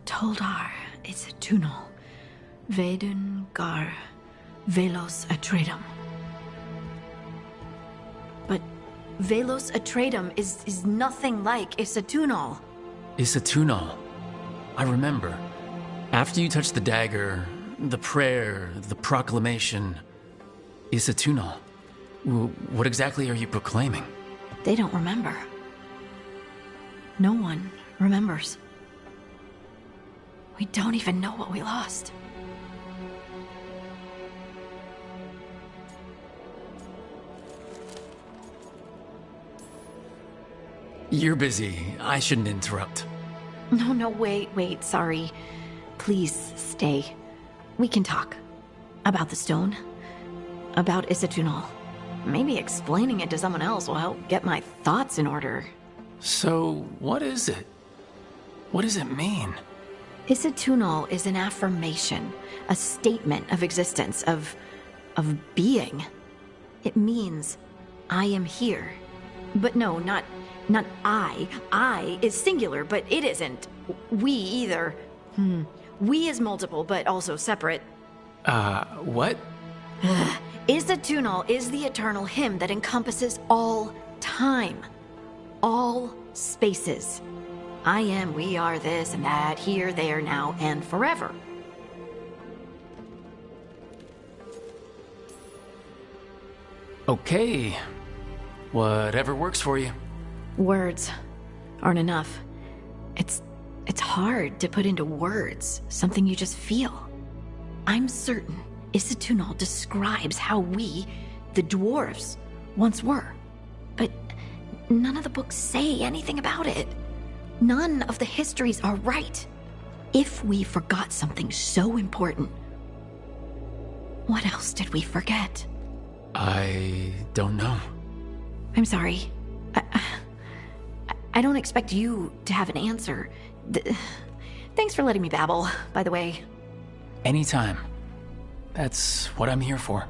Toldar, it's a Tunal. Vedun Gar Velos Atreidum. But Velos Atreidum is nothing like Isatunal. Isatunal. I remember. After you touched the dagger, the prayer, the proclamation, Isatunal. What exactly are you proclaiming? They don't remember. No one remembers. We don't even know what we lost. You're busy. I shouldn't interrupt. No, wait, sorry. Please stay. We can talk. About the stone. About Isatunal. Maybe explaining it to someone else will help get my thoughts in order. So, what is it? What does it mean? Isatunal is an affirmation, a statement of existence, of being. It means, I am here. But no, not I. I is singular, but it isn't. We either. We is multiple, but also separate. What? Isatunal is the eternal hymn that encompasses all time. All spaces. I am, we are, this and that, here, there, now, and forever. Okay. Whatever works for you. Words aren't enough. It's hard to put into words something you just feel. I'm certain Isatunal describes how we, the dwarves, once were. But none of the books say anything about it. None of the histories are right. If we forgot something so important, what else did we forget? I don't know. I'm sorry. I don't expect you to have an answer. Thanks for letting me babble, by the way. Anytime. That's what I'm here for.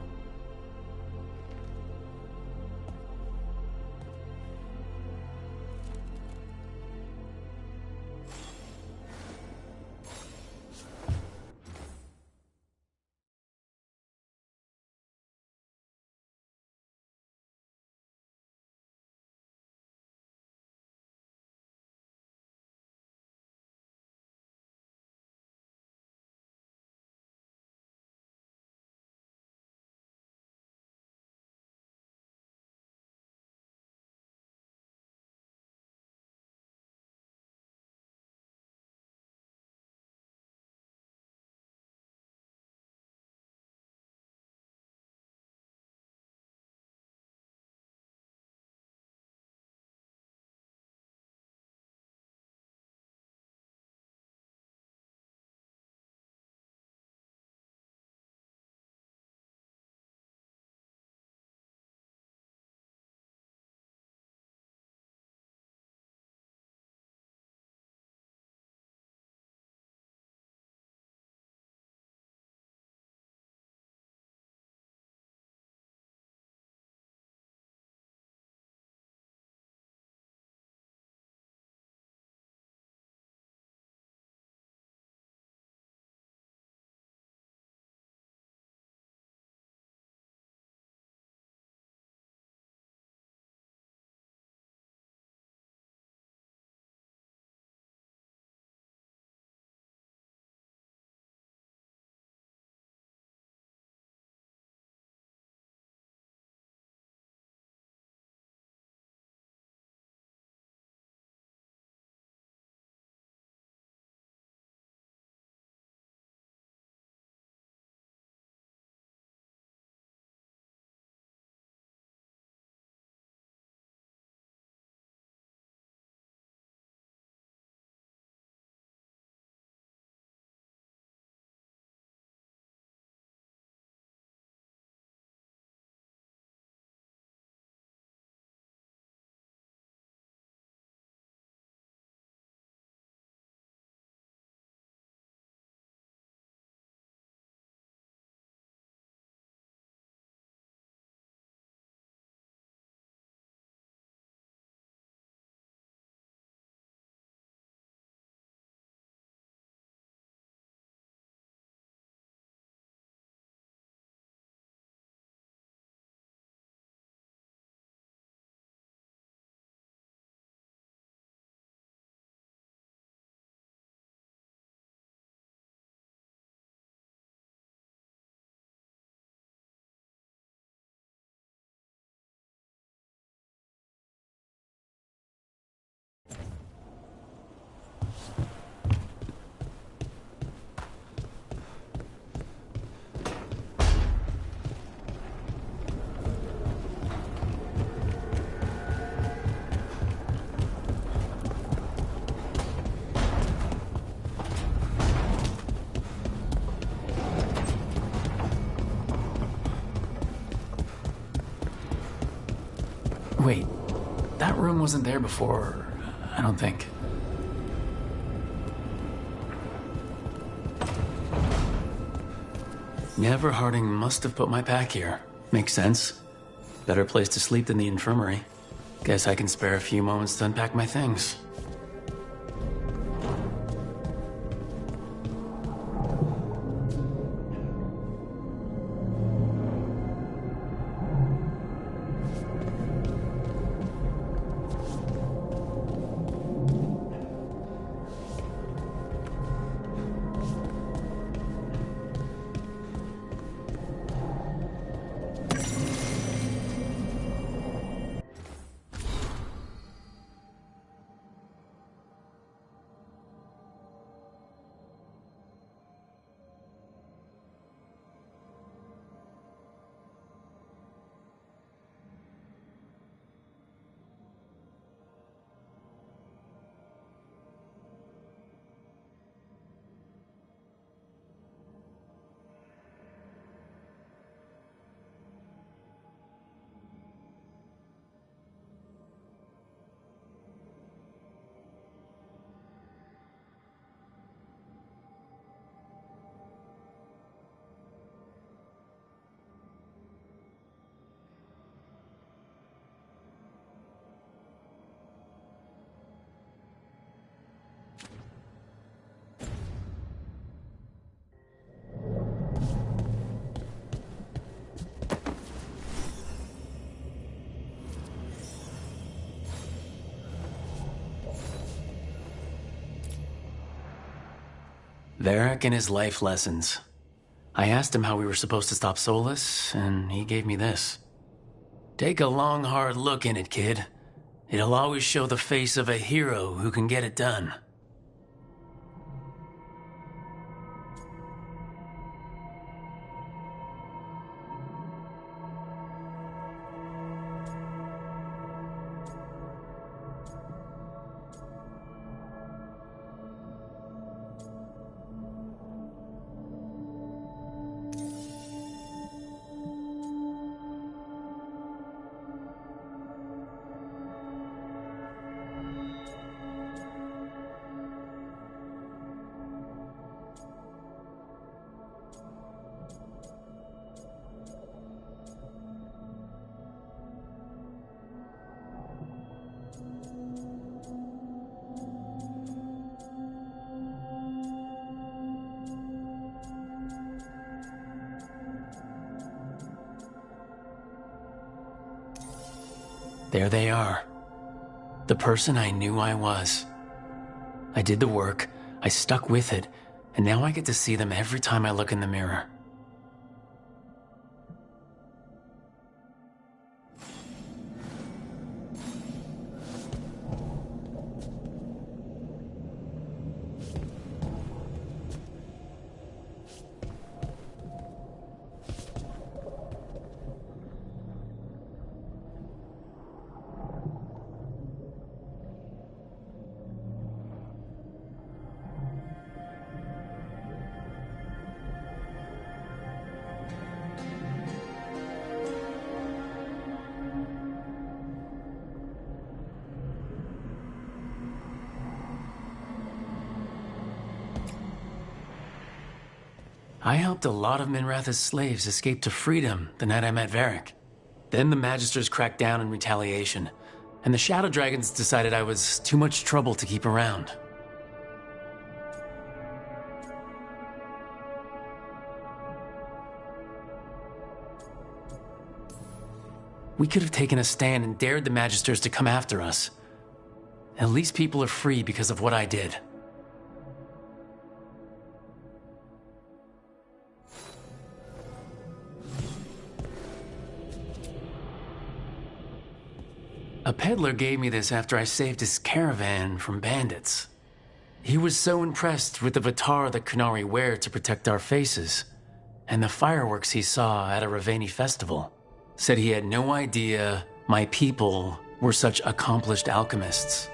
That room wasn't there before, I don't think. Never Harding must have put my pack here. Makes sense. Better place to sleep than the infirmary. Guess I can spare a few moments to unpack my things. Varric and his life lessons. I asked him how we were supposed to stop Solus, and he gave me this. Take a long, hard look in it, kid. It'll always show the face of a hero who can get it done. There they are. The person I knew I was. I did the work, I stuck with it, and now I get to see them every time I look in the mirror. I helped a lot of Minrath's slaves escape to freedom the night I met Varric. Then the Magisters cracked down in retaliation, and the Shadow Dragons decided I was too much trouble to keep around. We could have taken a stand and dared the Magisters to come after us. At least people are free because of what I did. A peddler gave me this after I saved his caravan from bandits. He was so impressed with the Vitar that Qunari wear to protect our faces, and the fireworks he saw at a Raveni festival. Said he had no idea my people were such accomplished alchemists.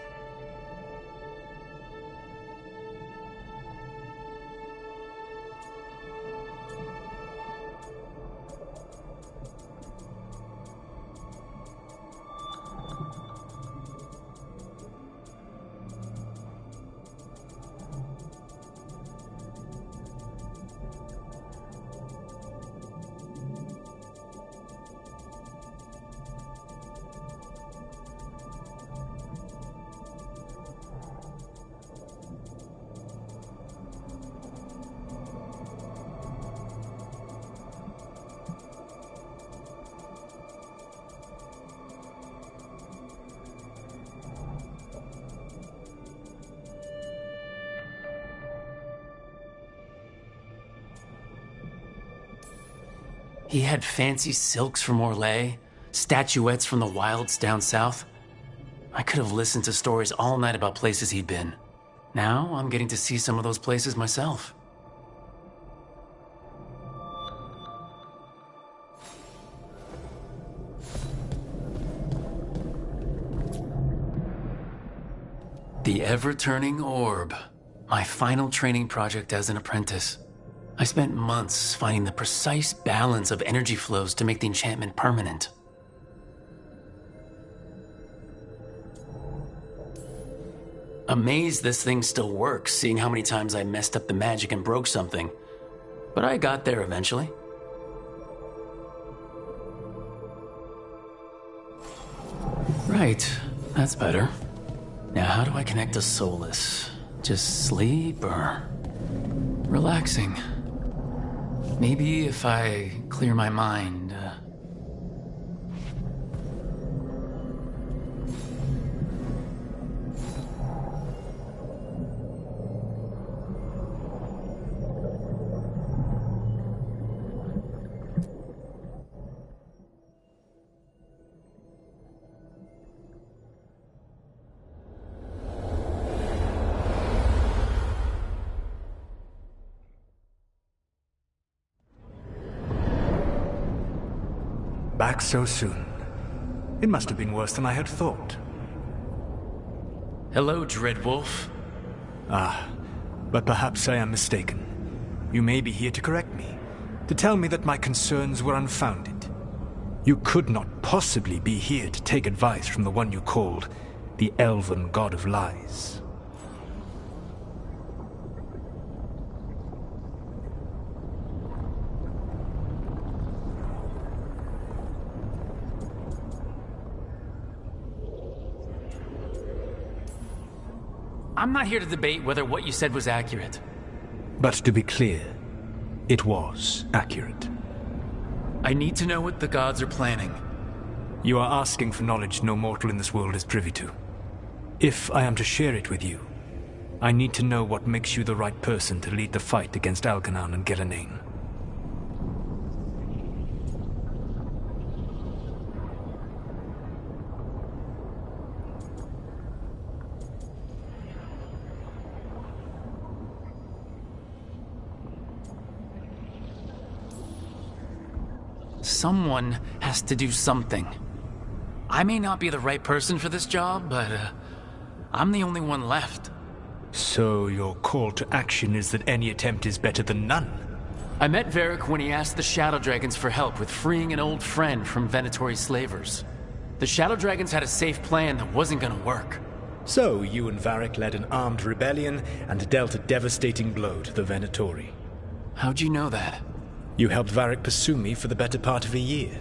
He had fancy silks from Orlais, statuettes from the wilds down south. I could have listened to stories all night about places he'd been. Now I'm getting to see some of those places myself. The ever-turning orb. My final training project as an apprentice. I spent months finding the precise balance of energy flows to make the enchantment permanent. Amazed this thing still works, seeing how many times I messed up the magic and broke something. But I got there eventually. Right, that's better. Now how do I connect to Solus? Just sleep or relaxing? Maybe if I clear my mind. Back so soon. It must have been worse than I had thought. Hello, Dreadwolf. Ah, but perhaps I am mistaken. You may be here to correct me, to tell me that my concerns were unfounded. You could not possibly be here to take advice from the one you called the Elven God of Lies. I'm not here to debate whether what you said was accurate. But to be clear, it was accurate. I need to know what the gods are planning. You are asking for knowledge no mortal in this world is privy to. If I am to share it with you, I need to know what makes you the right person to lead the fight against Algernon and Ghilanane. Someone has to do something. I may not be the right person for this job, but I'm the only one left. So your call to action is that any attempt is better than none? I met Varric when he asked the Shadow Dragons for help with freeing an old friend from Venatori slavers. The Shadow Dragons had a safe plan that wasn't gonna work. So you and Varric led an armed rebellion and dealt a devastating blow to the Venatori. How'd you know that? You helped Varric pursue me for the better part of a year.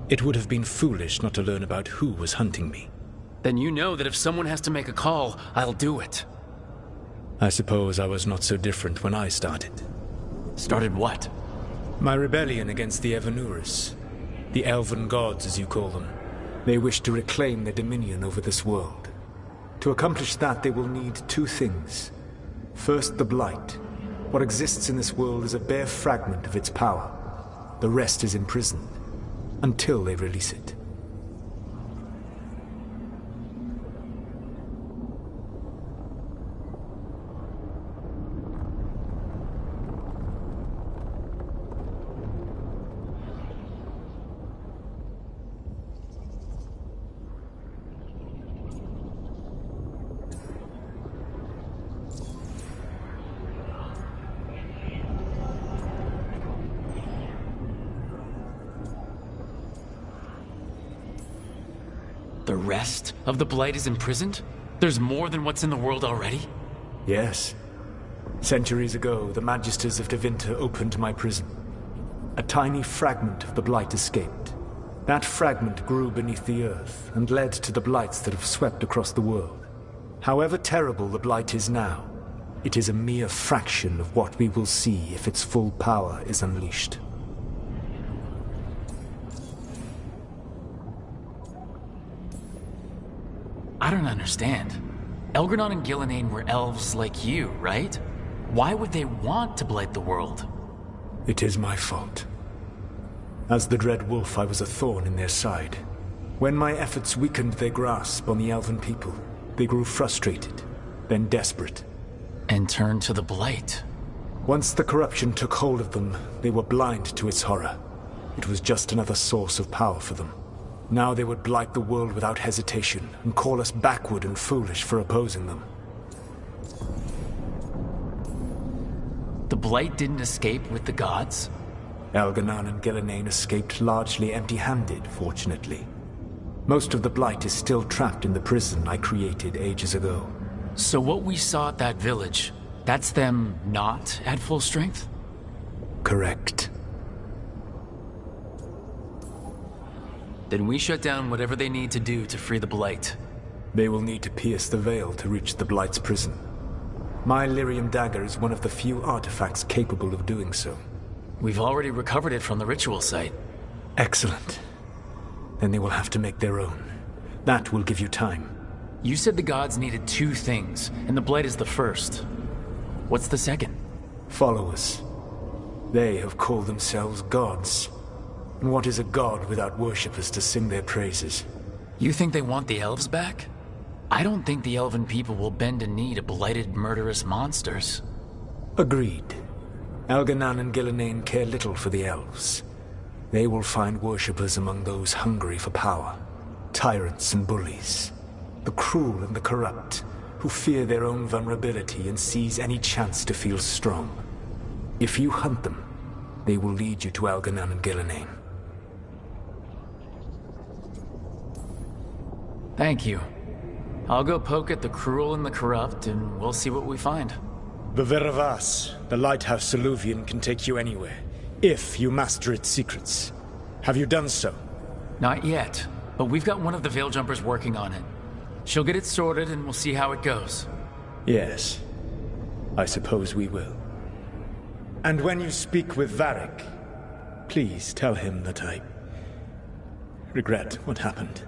It would have been foolish not to learn about who was hunting me. Then you know that if someone has to make a call, I'll do it. I suppose I was not so different when I started. Started what? My rebellion against the Evanuris. The Elven Gods, as you call them. They wish to reclaim their dominion over this world. To accomplish that, they will need two things. First, the Blight. What exists in this world is a bare fragment of its power. The rest is imprisoned, until they release it. The rest of the Blight is imprisoned? There's more than what's in the world already? Yes. Centuries ago, the Magisters of Tevinter opened my prison. A tiny fragment of the Blight escaped. That fragment grew beneath the earth and led to the Blights that have swept across the world. However terrible the Blight is now, it is a mere fraction of what we will see if its full power is unleashed. I don't understand. Elgernon and Ghilanane were elves like you, right? Why would they want to blight the world? It is my fault. As the Dread Wolf, I was a thorn in their side. When my efforts weakened their grasp on the Elven people, they grew frustrated, then desperate. And turned to the Blight. Once the corruption took hold of them, they were blind to its horror. It was just another source of power for them. Now they would blight the world without hesitation, and call us backward and foolish for opposing them. The Blight didn't escape with the gods? Elganan and Gillenane escaped largely empty-handed, fortunately. Most of the Blight is still trapped in the prison I created ages ago. So what we saw at that village, that's them not at full strength? Correct. Then we shut down whatever they need to do to free the Blight. They will need to pierce the veil to reach the Blight's prison. My Lyrium dagger is one of the few artifacts capable of doing so. We've already recovered it from the ritual site. Excellent. Then they will have to make their own. That will give you time. You said the gods needed 2 things, and the Blight is the first. What's the second? Followers. They have called themselves gods. And what is a god without worshippers to sing their praises? You think they want the elves back? I don't think the elven people will bend a knee to blighted, murderous monsters. Agreed. Elganan and Gillenane care little for the elves. They will find worshippers among those hungry for power. Tyrants and bullies. The cruel and the corrupt, who fear their own vulnerability and seize any chance to feel strong. If you hunt them, they will lead you to Elganan and Gillenane. Thank you. I'll go poke at the cruel and the corrupt, and we'll see what we find. The Veravas, the lighthouse Soluvian, can take you anywhere, if you master its secrets. Have you done so? Not yet, but we've got one of the Veil Jumpers working on it. She'll get it sorted, and we'll see how it goes. Yes. I suppose we will. And when you speak with Varric, please tell him that I regret what happened.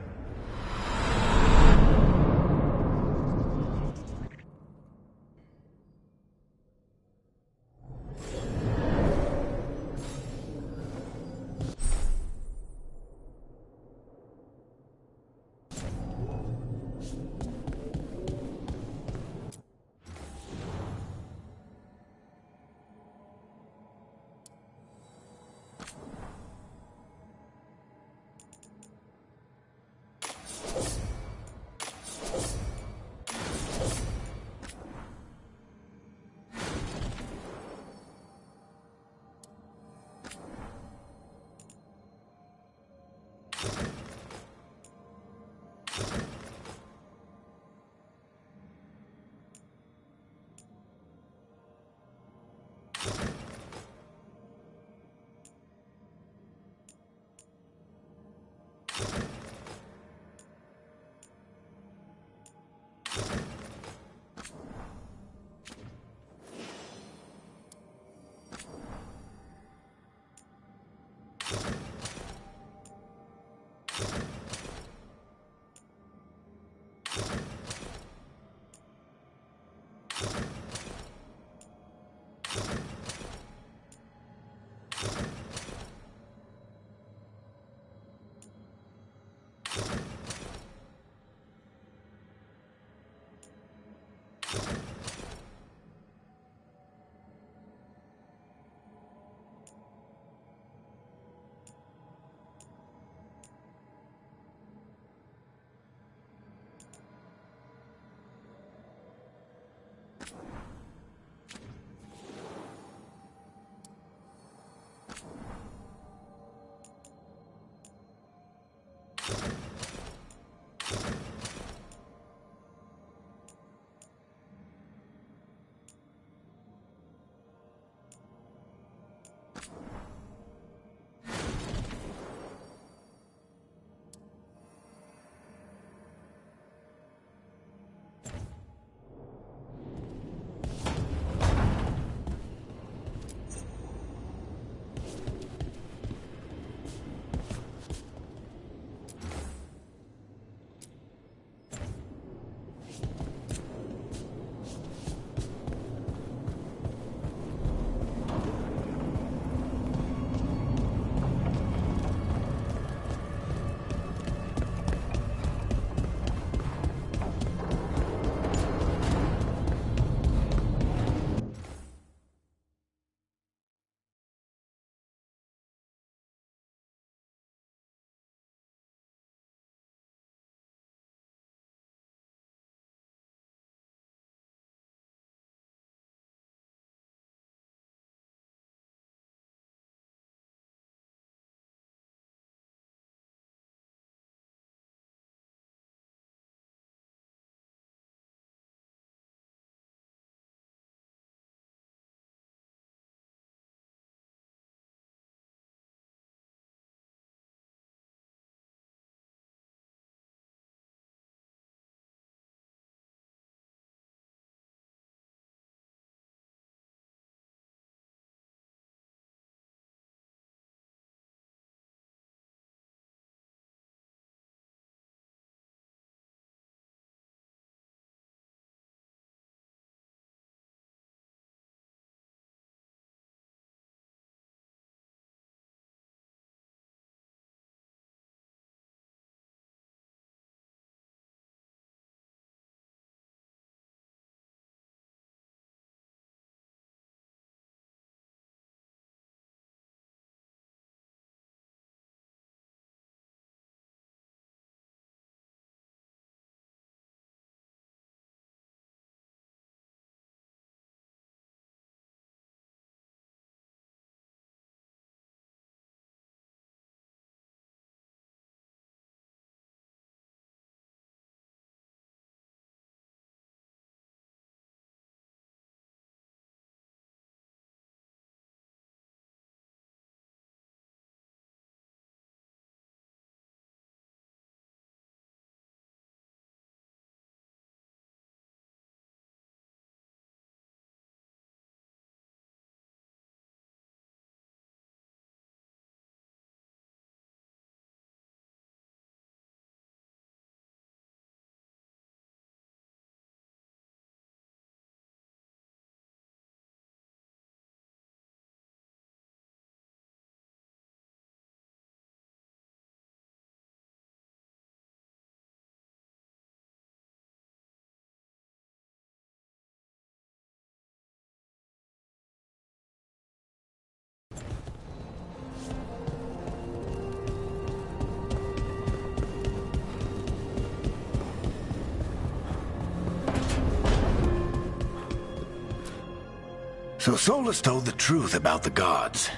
So Solus told the truth about the gods.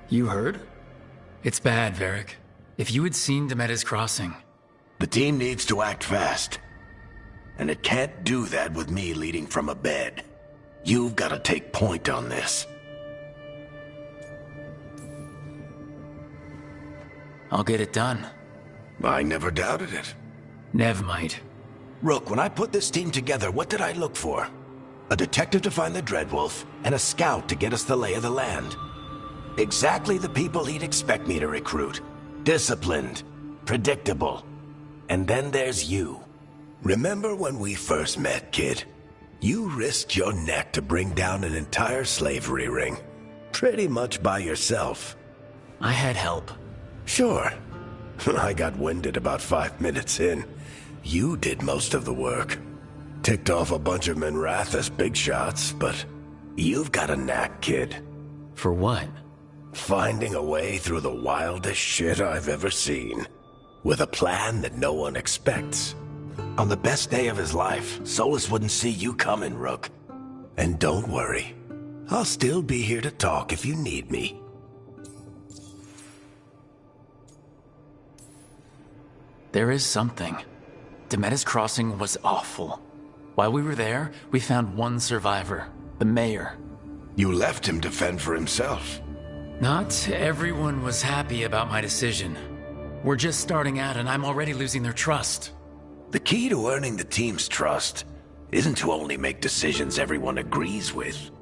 You heard? It's bad, Varric. If you had seen Demeter's Crossing... The team needs to act fast. And it can't do that with me leading from a bed. You've got to take point on this. I'll get it done. I never doubted it. Nev might. Rook, when I put this team together, what did I look for? A detective to find the Dreadwolf, and a scout to get us the lay of the land. Exactly the people he'd expect me to recruit. Disciplined, predictable. And then there's you. Remember when we first met, kid? You risked your neck to bring down an entire slavery ring. Pretty much by yourself. I had help. Sure. I got winded about 5 minutes in. You did most of the work. Ticked off a bunch of Minrathous big shots, but you've got a knack, kid. For what? Finding a way through the wildest shit I've ever seen. With a plan that no one expects. On the best day of his life, Solus wouldn't see you coming, Rook. And don't worry. I'll still be here to talk if you need me. There is something. Demeter's Crossing was awful. While we were there, we found one survivor, the mayor. You left him to fend for himself. Not everyone was happy about my decision. We're just starting out and I'm already losing their trust. The key to earning the team's trust isn't to only make decisions everyone agrees with.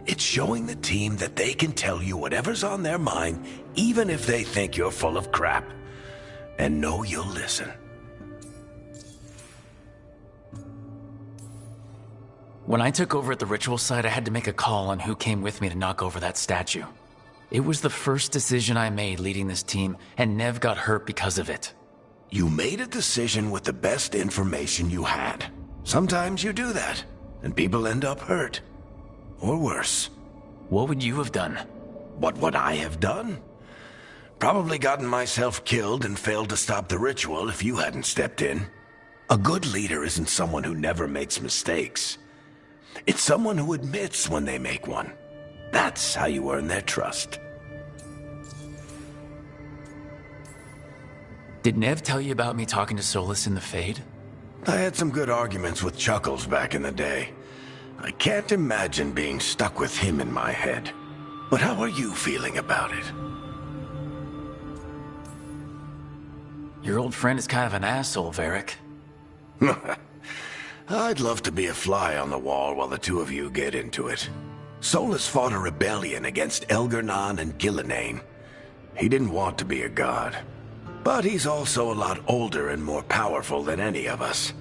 It's showing the team that they can tell you whatever's on their mind, even if they think you're full of crap. And know you'll listen. When I took over at the ritual site, I had to make a call on who came with me to knock over that statue. It was the first decision I made leading this team, and Nev got hurt because of it. You made a decision with the best information you had. Sometimes you do that, and people end up hurt. Or worse. What would you have done? What would I have done? Probably gotten myself killed and failed to stop the ritual if you hadn't stepped in. A good leader isn't someone who never makes mistakes. It's someone who admits when they make one. That's how you earn their trust. Did Nev tell you about me talking to Solus in the Fade? I had some good arguments with Chuckles back in the day. I can't imagine being stuck with him in my head. But how are you feeling about it? Your old friend is kind of an asshole, Varric. I'd love to be a fly on the wall while the two of you get into it. Solus fought a rebellion against Elgar'nan and Gillenane. He didn't want to be a god. But he's also a lot older and more powerful than any of us.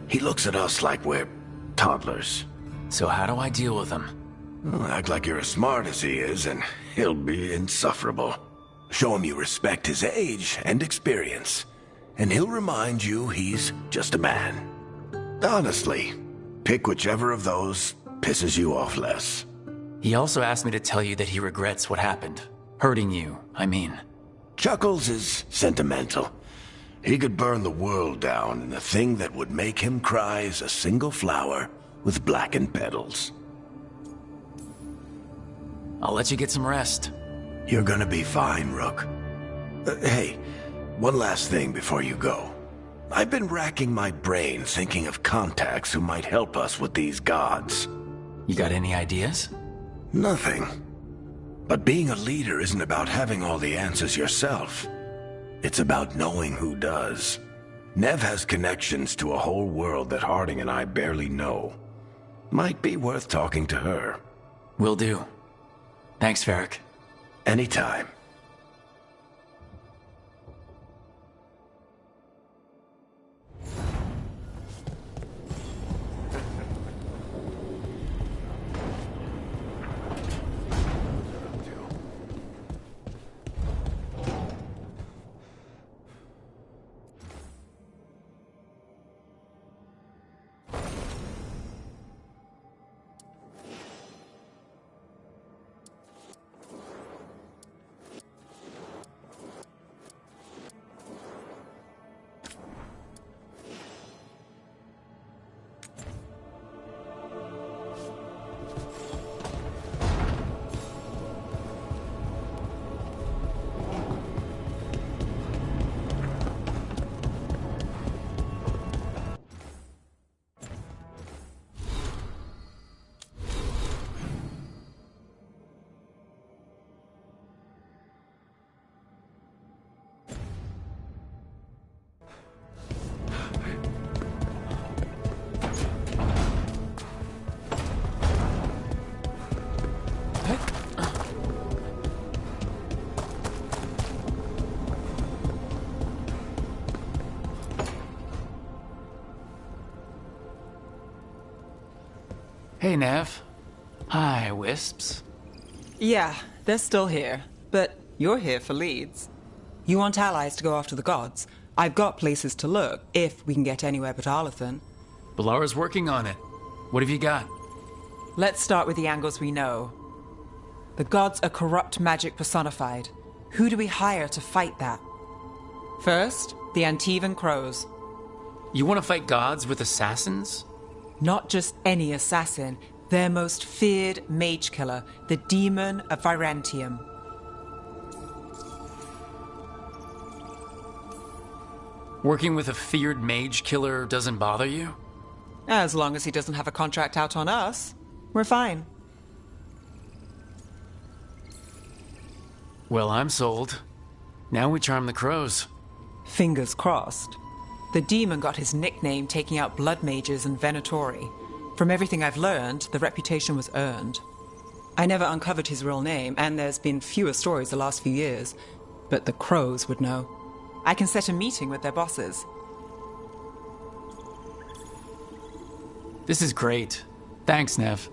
He looks at us like we're toddlers. So how do I deal with him? Well, act like you're as smart as he is, and he'll be insufferable. Show him you respect his age and experience, and he'll remind you he's just a man. Honestly, pick whichever of those pisses you off less. He also asked me to tell you that he regrets what happened. Hurting you, I mean. Chuckles is sentimental. He could burn the world down, and the thing that would make him cry is a single flower with blackened petals. I'll let you get some rest. You're gonna be fine, Rook. Hey, one last thing before you go. I've been racking my brain thinking of contacts who might help us with these gods. You got any ideas? Nothing. But being a leader isn't about having all the answers yourself. It's about knowing who does. Nev has connections to a whole world that Harding and I barely know. Might be worth talking to her. Will do. Thanks, Varric. Anytime. Hey, Nev. Hi, Wisps. Yeah, they're still here. But you're here for leads. You want allies to go after the gods? I've got places to look, if we can get anywhere but Arlathan. Balara's working on it. What have you got? Let's start with the angles we know. The gods are corrupt magic personified. Who do we hire to fight that? First, the Antivan Crows. You want to fight gods with assassins? Not just any assassin, their most feared mage killer, the Demon of Virantium. Working with a feared mage killer doesn't bother you? As long as he doesn't have a contract out on us, we're fine. Well, I'm sold. Now we charm the crows. Fingers crossed. The demon got his nickname taking out blood mages and Venatori. From everything I've learned, the reputation was earned. I never uncovered his real name, and there's been fewer stories the last few years, but the crows would know. I can set a meeting with their bosses. This is great. Thanks, Nev.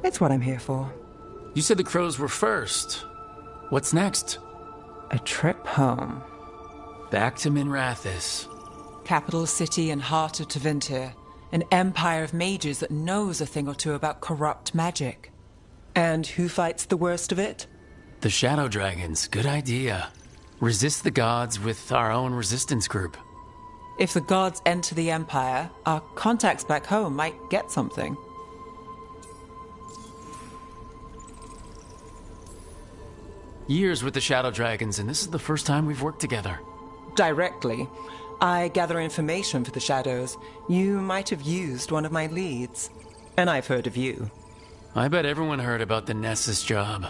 It's what I'm here for. You said the crows were first. What's next? A trip home. Back to Minrathous. Capital city and heart of Tevinter. An empire of mages that knows a thing or two about corrupt magic. And who fights the worst of it? The Shadow Dragons. Good idea. Resist the gods with our own resistance group. If the gods enter the empire, our contacts back home might get something. Years with the Shadow Dragons, and this is the first time we've worked together. Directly. I gather information for the Shadows. You might have used one of my leads. And I've heard of you. I bet everyone heard about the Nessus job.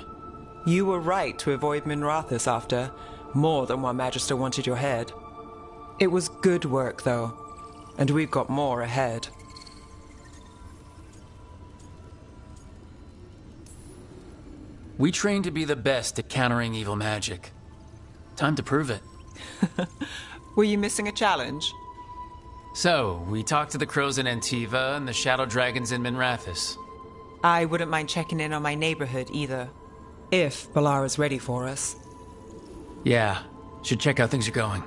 You were right to avoid Minrathous after. More than one Magister wanted your head. It was good work, though. And we've got more ahead. We train to be the best at countering evil magic. Time to prove it. Were you missing a challenge? So, we talked to the crows in Antiva and the Shadow Dragons in Minrathous. I wouldn't mind checking in on my neighborhood either. If Balara's ready for us. Yeah, should check how things are going.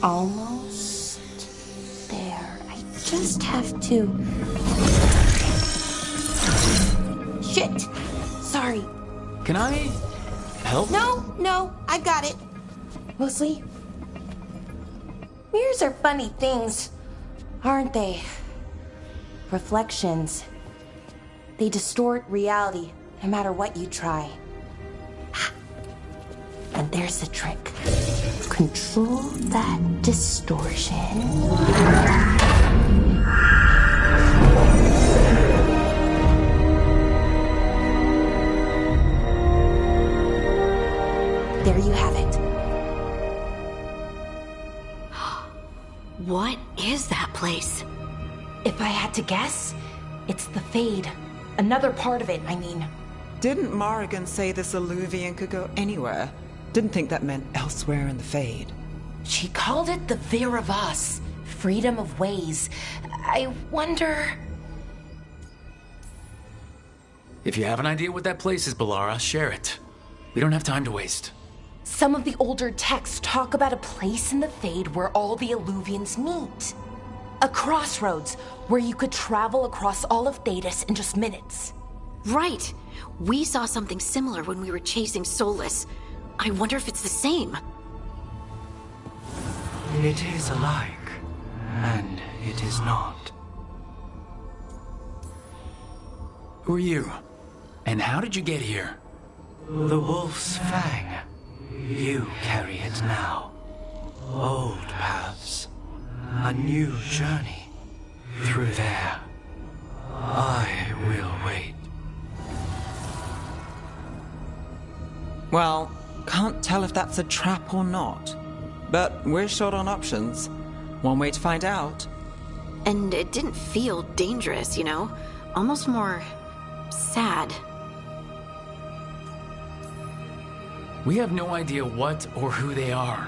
Almost there. I just have to... Shit! Sorry. Can I help? No, I got it. Mostly, mirrors are funny things, aren't they? Reflections. They distort reality, no matter what you try. And there's the trick. Control that distortion. There you have it. What is that place? If I had to guess, it's the Fade. Another part of it, I mean. Didn't Morrigan say this Illuvian could go anywhere? Didn't think that meant elsewhere in the Fade. She called it the Vir of Us, freedom of ways. I wonder... If you have an idea what that place is, Balara, share it. We don't have time to waste. Some of the older texts talk about a place in the Fade where all the Eluvians meet. A crossroads where you could travel across all of Thedas in just minutes. Right. We saw something similar when we were chasing Solus. I wonder if it's the same. It is alike, and it is not. Who are you? And how did you get here? The Wolf's Fang. You carry it now. Old paths. A new journey. Through there. I will wait. Well, can't tell if that's a trap or not. But we're short on options. One way to find out. And it didn't feel dangerous, you know? Almost more sad. We have no idea what or who they are.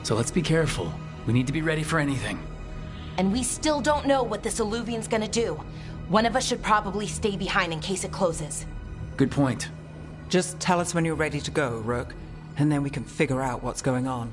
So let's be careful. We need to be ready for anything. And we still don't know what this Eluvian's gonna do. One of us should probably stay behind in case it closes. Good point. Just tell us when you're ready to go, Rook, and then we can figure out what's going on.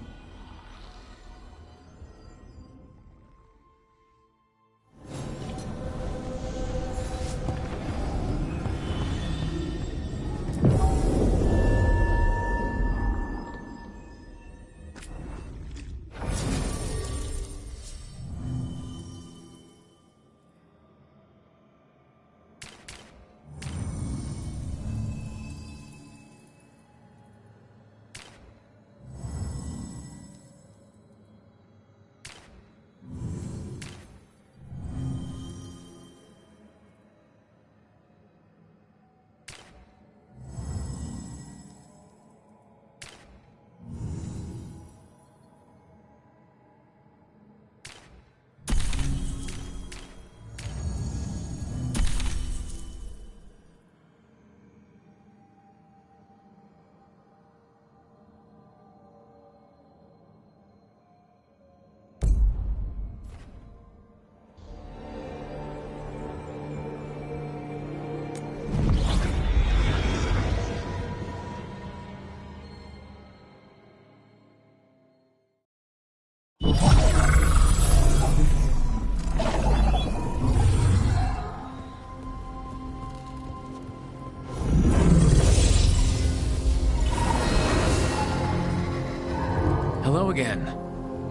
Hello again.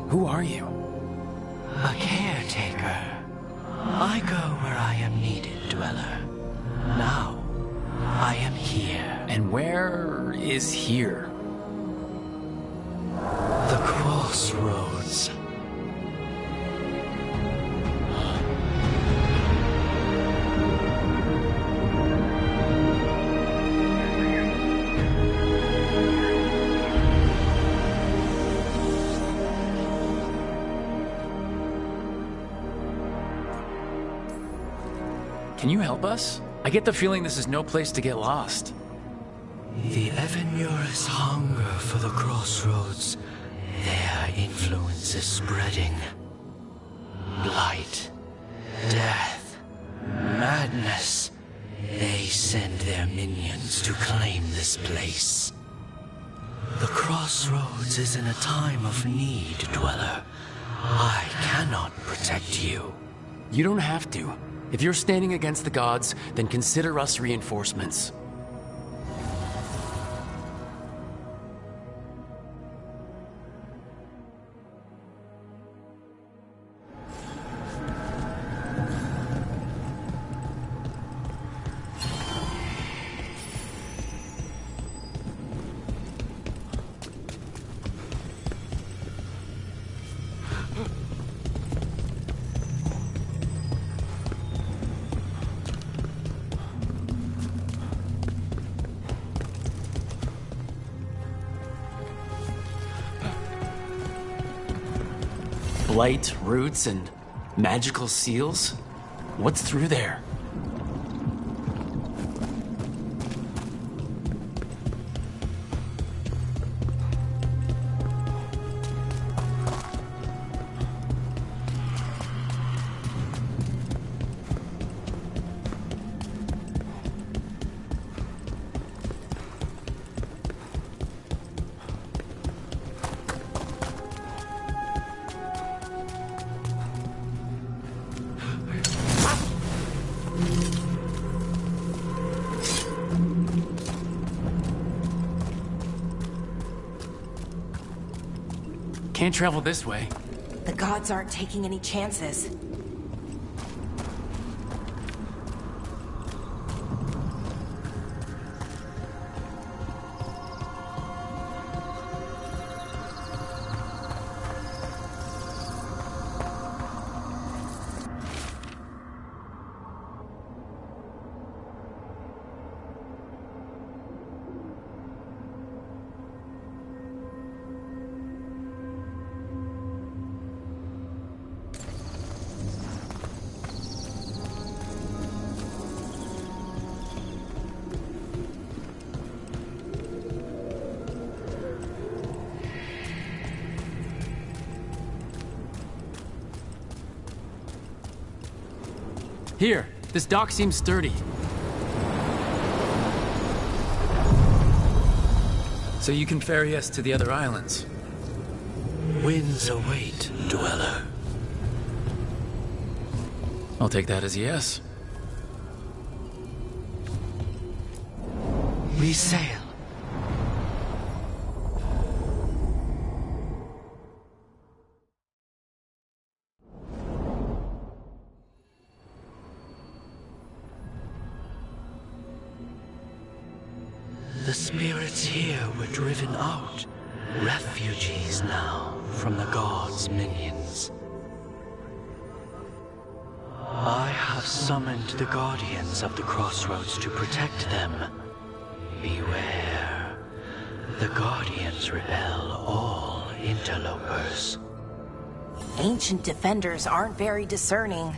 Who are you? A caretaker. I go where I am needed, Dweller. Now, I am here. And where is here? The crossroads. Can you help us? I get the feeling this is no place to get lost. The Evenurus hunger for the crossroads. Their influence is spreading. Blight, death, madness. They send their minions to claim this place. The crossroads is in a time of need, Dweller. I cannot protect you. You don't have to. If you're standing against the gods, then consider us reinforcements. Blight, roots, and magical seals? What's through there? can't travel this way. The gods aren't taking any chances. Here, this dock seems sturdy. So you can ferry us to the other islands? Winds await, dweller. I'll take that as a yes. We sail. The spirits here were driven out, refugees now from the gods' minions. I have summoned the guardians of the crossroads to protect them. Beware. The guardians repel all interlopers. Ancient defenders aren't very discerning.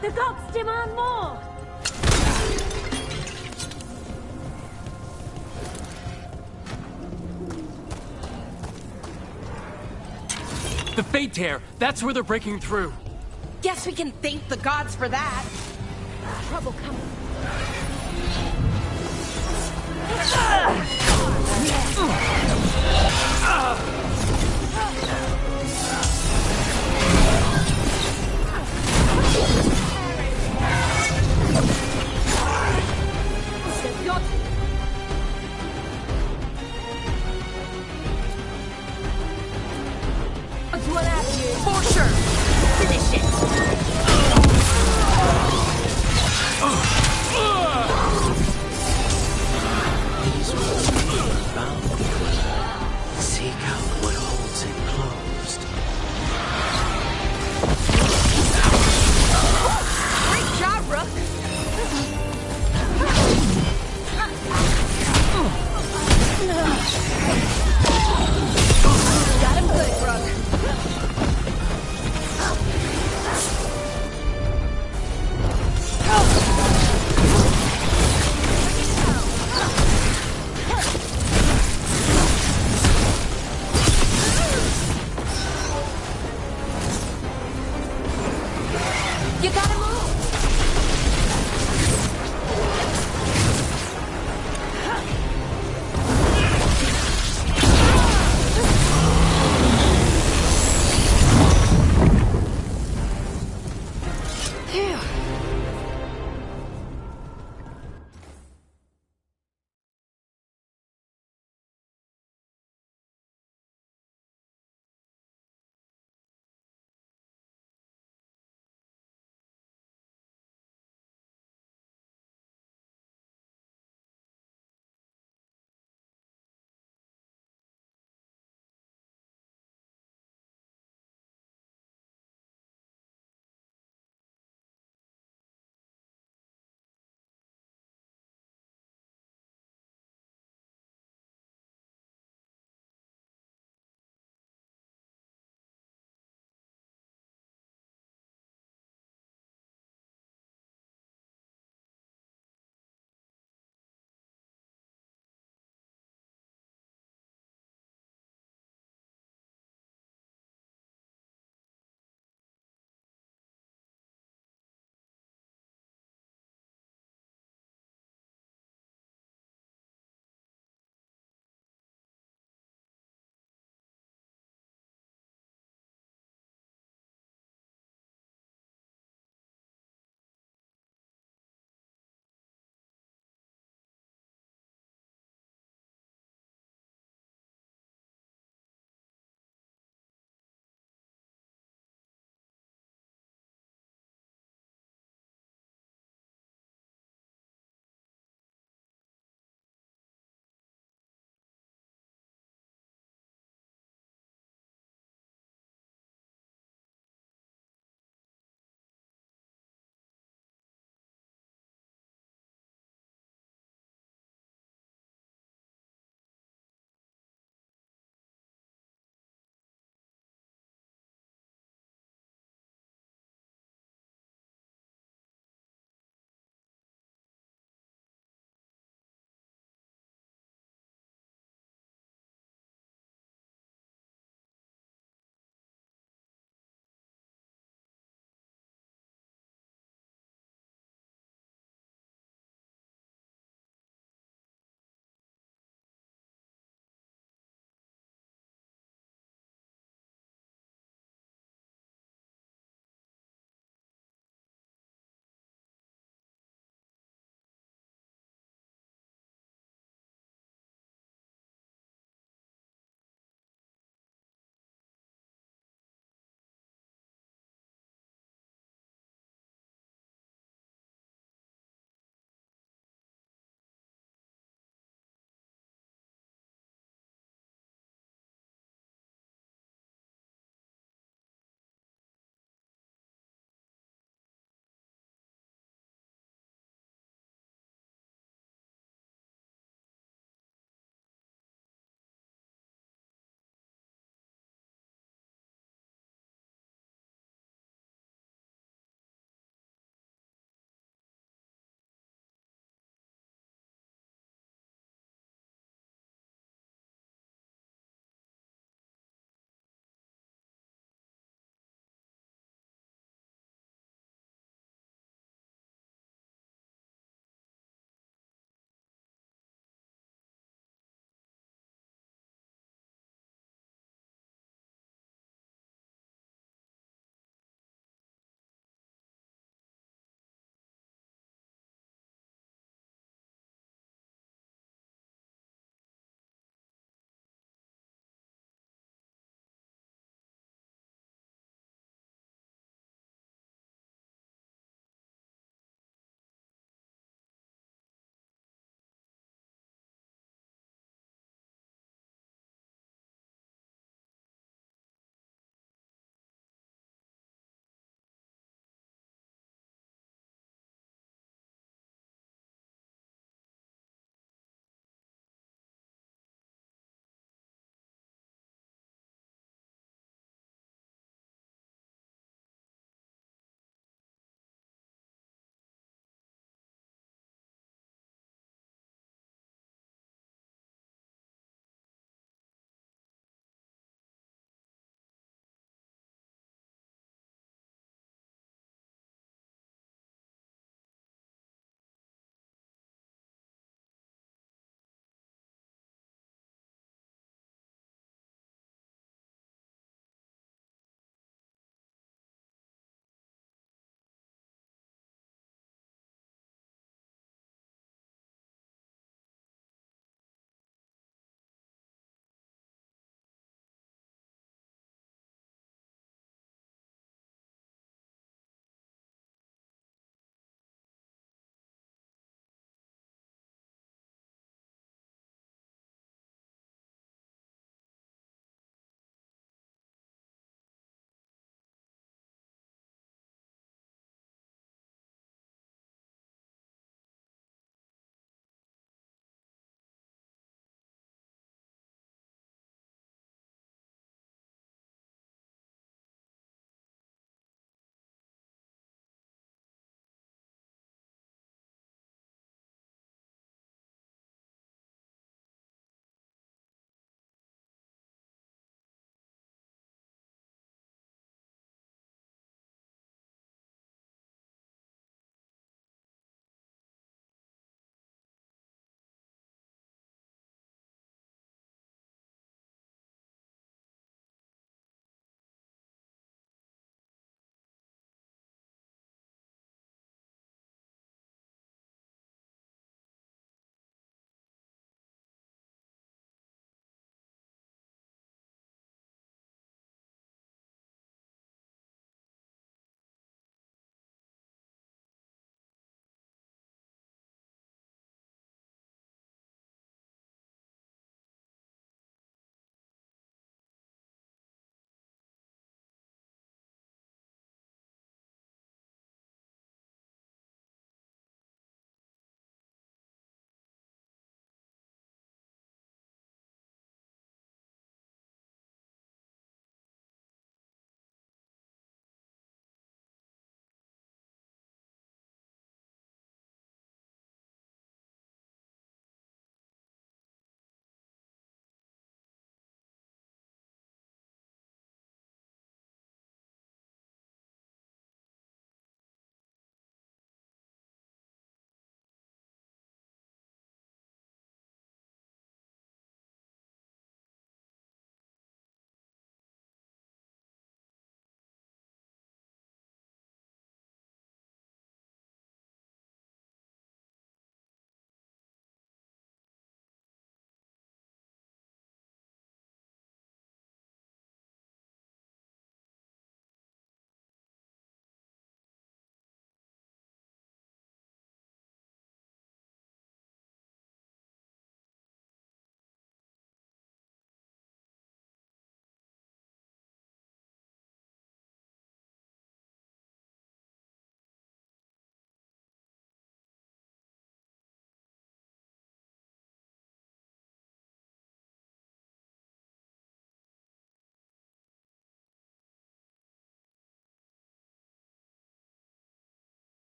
The gods demand more! The Fate Tear! That's where they're breaking through! Guess we can thank the gods for that. Trouble coming. The gods... Gods will have you. For sure. Finish it. These will be bound.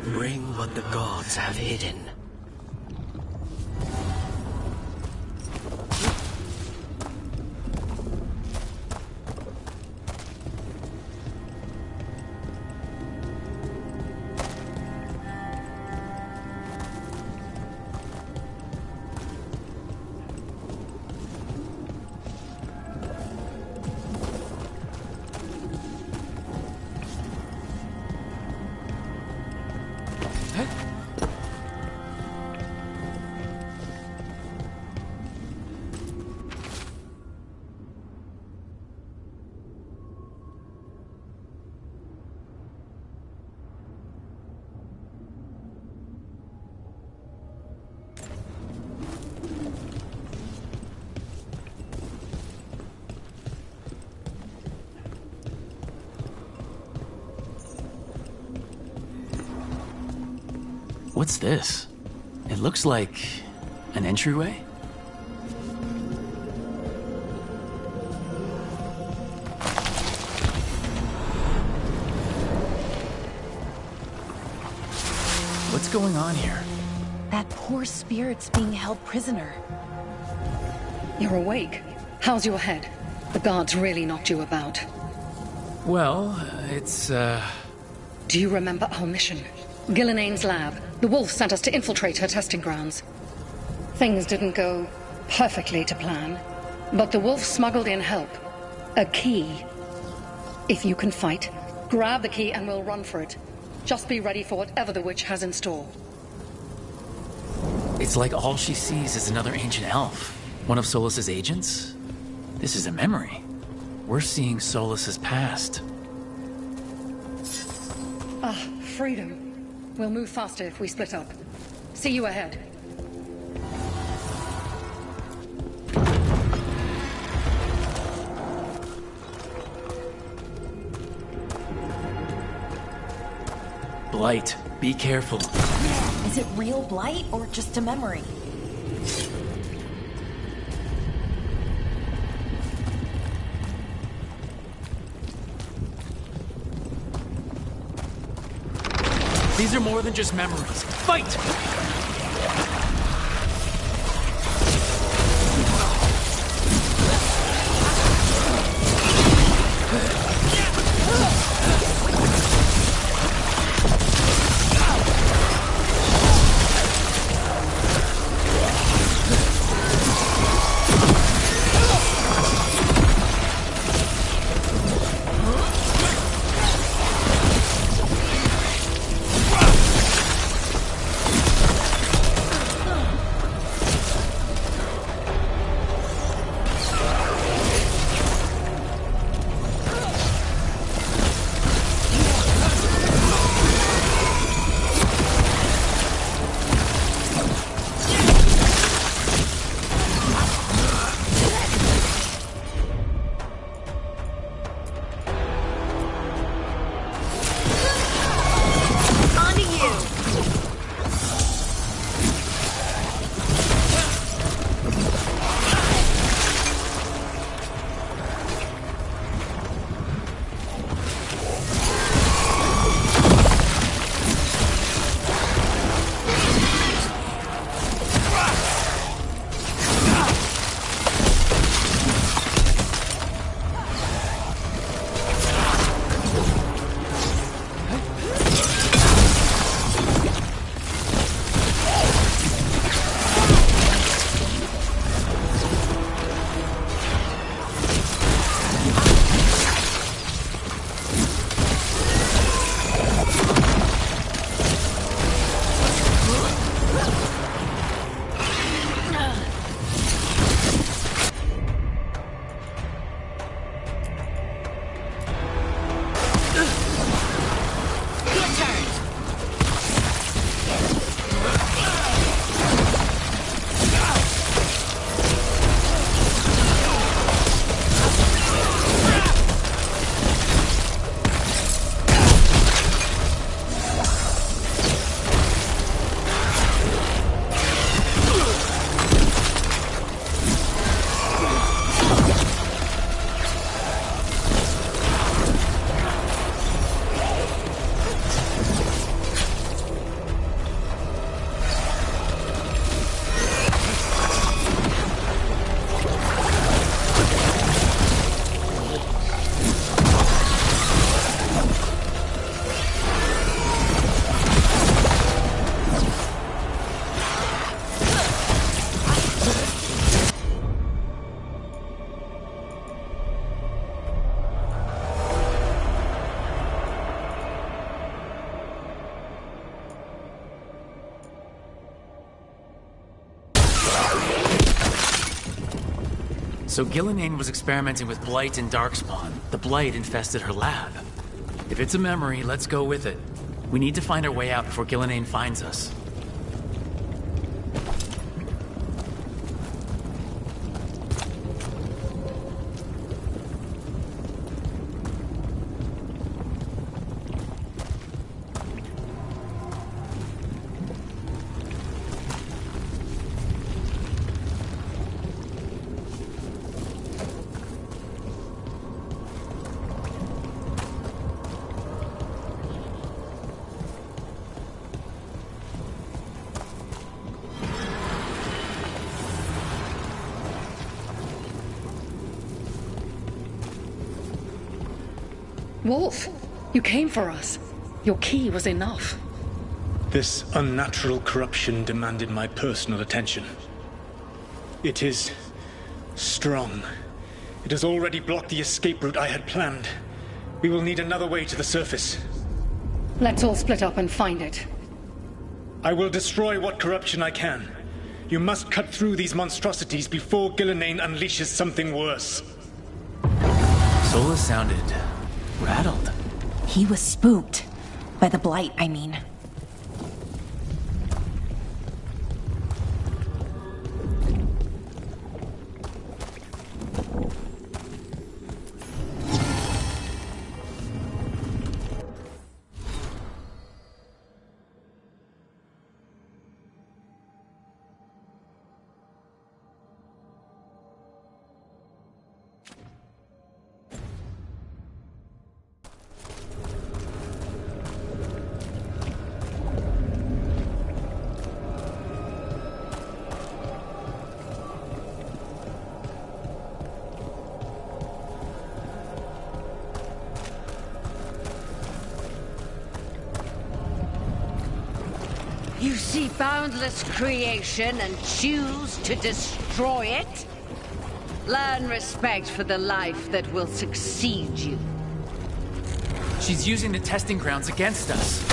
Bring what the gods have hidden. What's this? It looks like an entryway? What's going on here? That poor spirit's being held prisoner. You're awake. How's your head? The guards really knocked you about. Well, it's, Do you remember our mission? Gillenane's lab. The wolf sent us to infiltrate her testing grounds. Things didn't go perfectly to plan, but the wolf smuggled in help. A key. If you can fight, grab the key and we'll run for it. Just be ready for whatever the witch has in store. It's like all she sees is another ancient elf. One of Solas's agents? This is a memory. We're seeing Solas's past. Ah, freedom. We'll move faster if we split up. See you ahead. Blight, be careful. Is it real blight or just a memory? These are more than just memories. Fight! So Gillenane was experimenting with Blight and Darkspawn. The Blight infested her lab. If it's a memory, let's go with it. We need to find our way out before Gillenane finds us. Wolf, you came for us. Your key was enough. This unnatural corruption demanded my personal attention. It is strong. It has already blocked the escape route I had planned. We will need another way to the surface. Let's all split up and find it. I will destroy what corruption I can. You must cut through these monstrosities before Gillenane unleashes something worse. Solas sounded rattled. He was spooked. By the Blight, I mean. You see boundless creation and choose to destroy it? Learn respect for the life that will succeed you. She's using the testing grounds against us.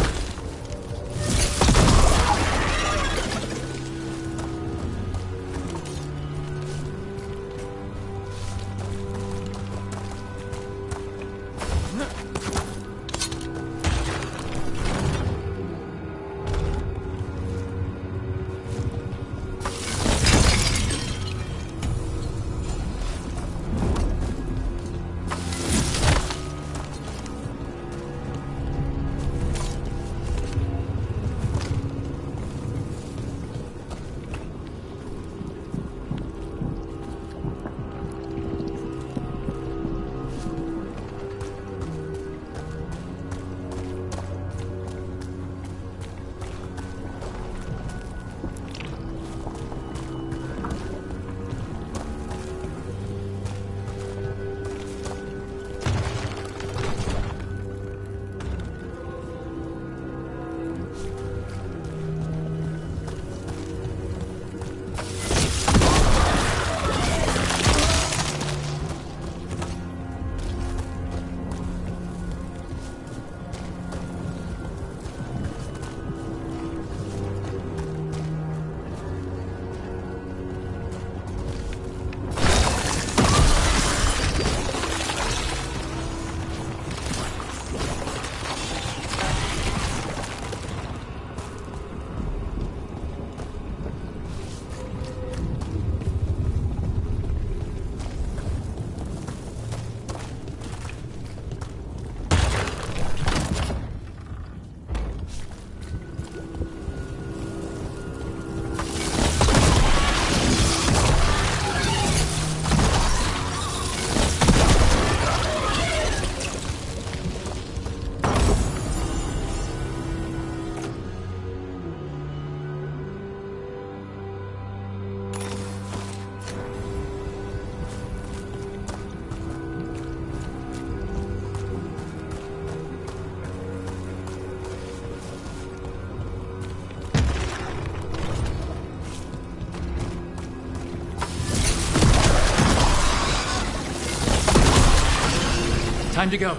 Time to go.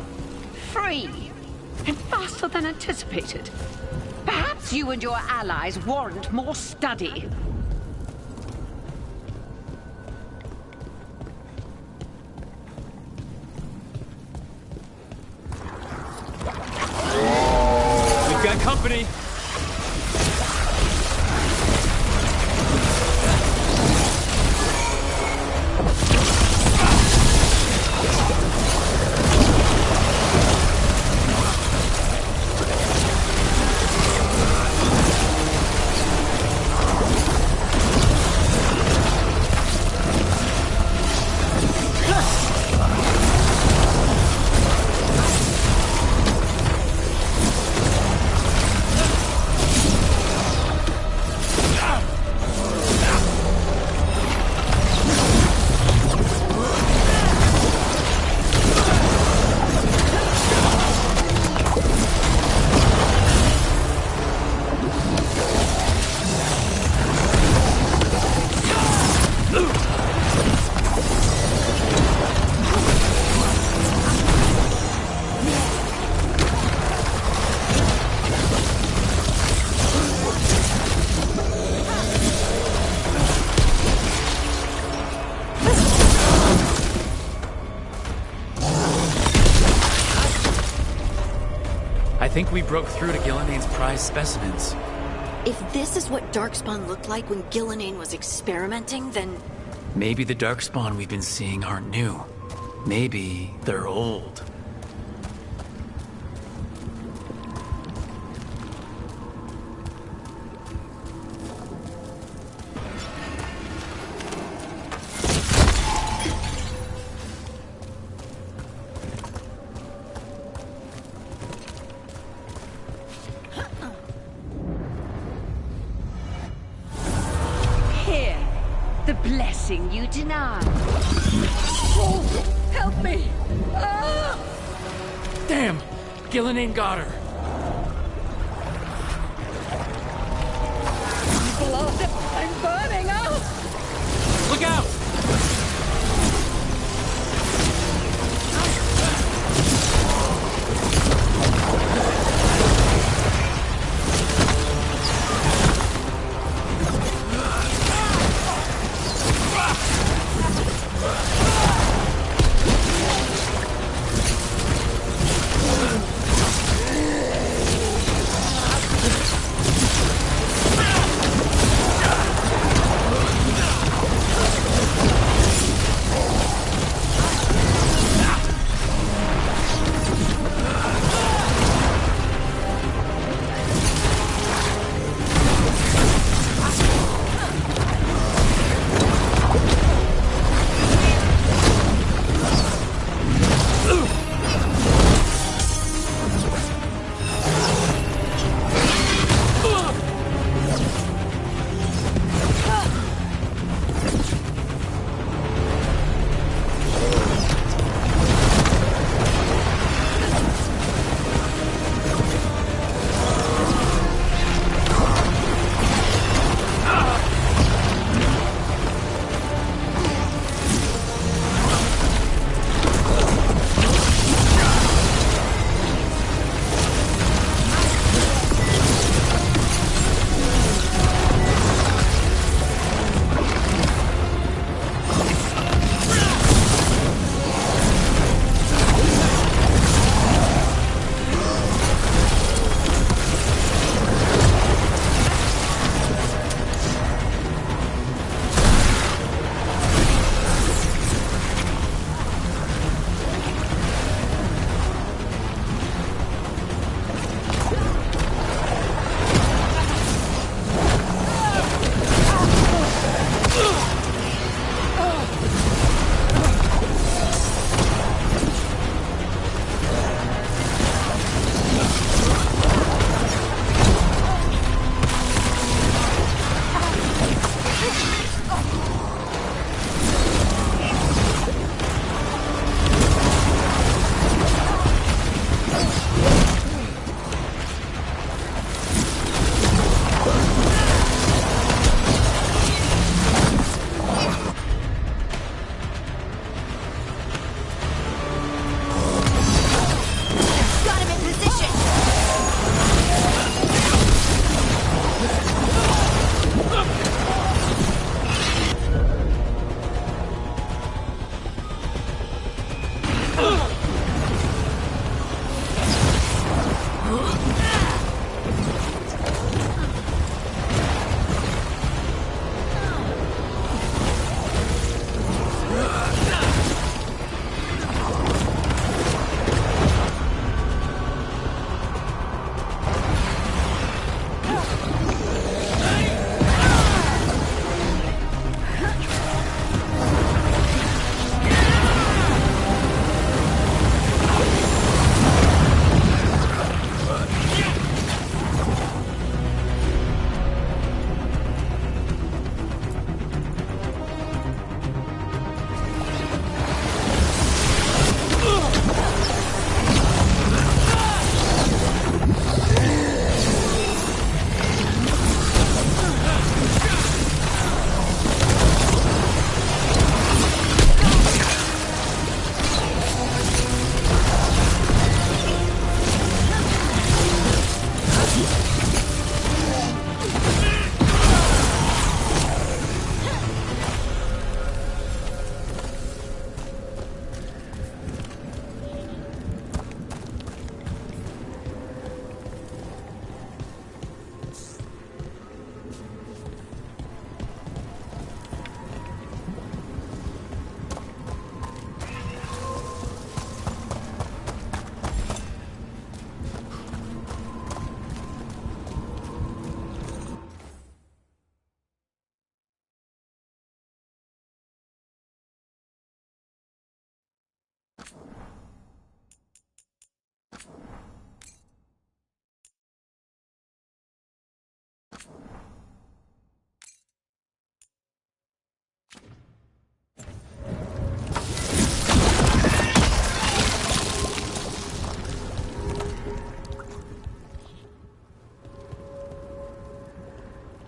Free! And faster than anticipated. Perhaps you and your allies warrant more study. think we broke through to Gilnenane's prized specimens. If this is what Darkspawn looked like when Gillenane was experimenting, then... Maybe the Darkspawn we've been seeing aren't new. Maybe they're old. The blessing you denied. Oh, help me! Ah! Damn! Gillenane got her. Blood! I'm burning up! Look out!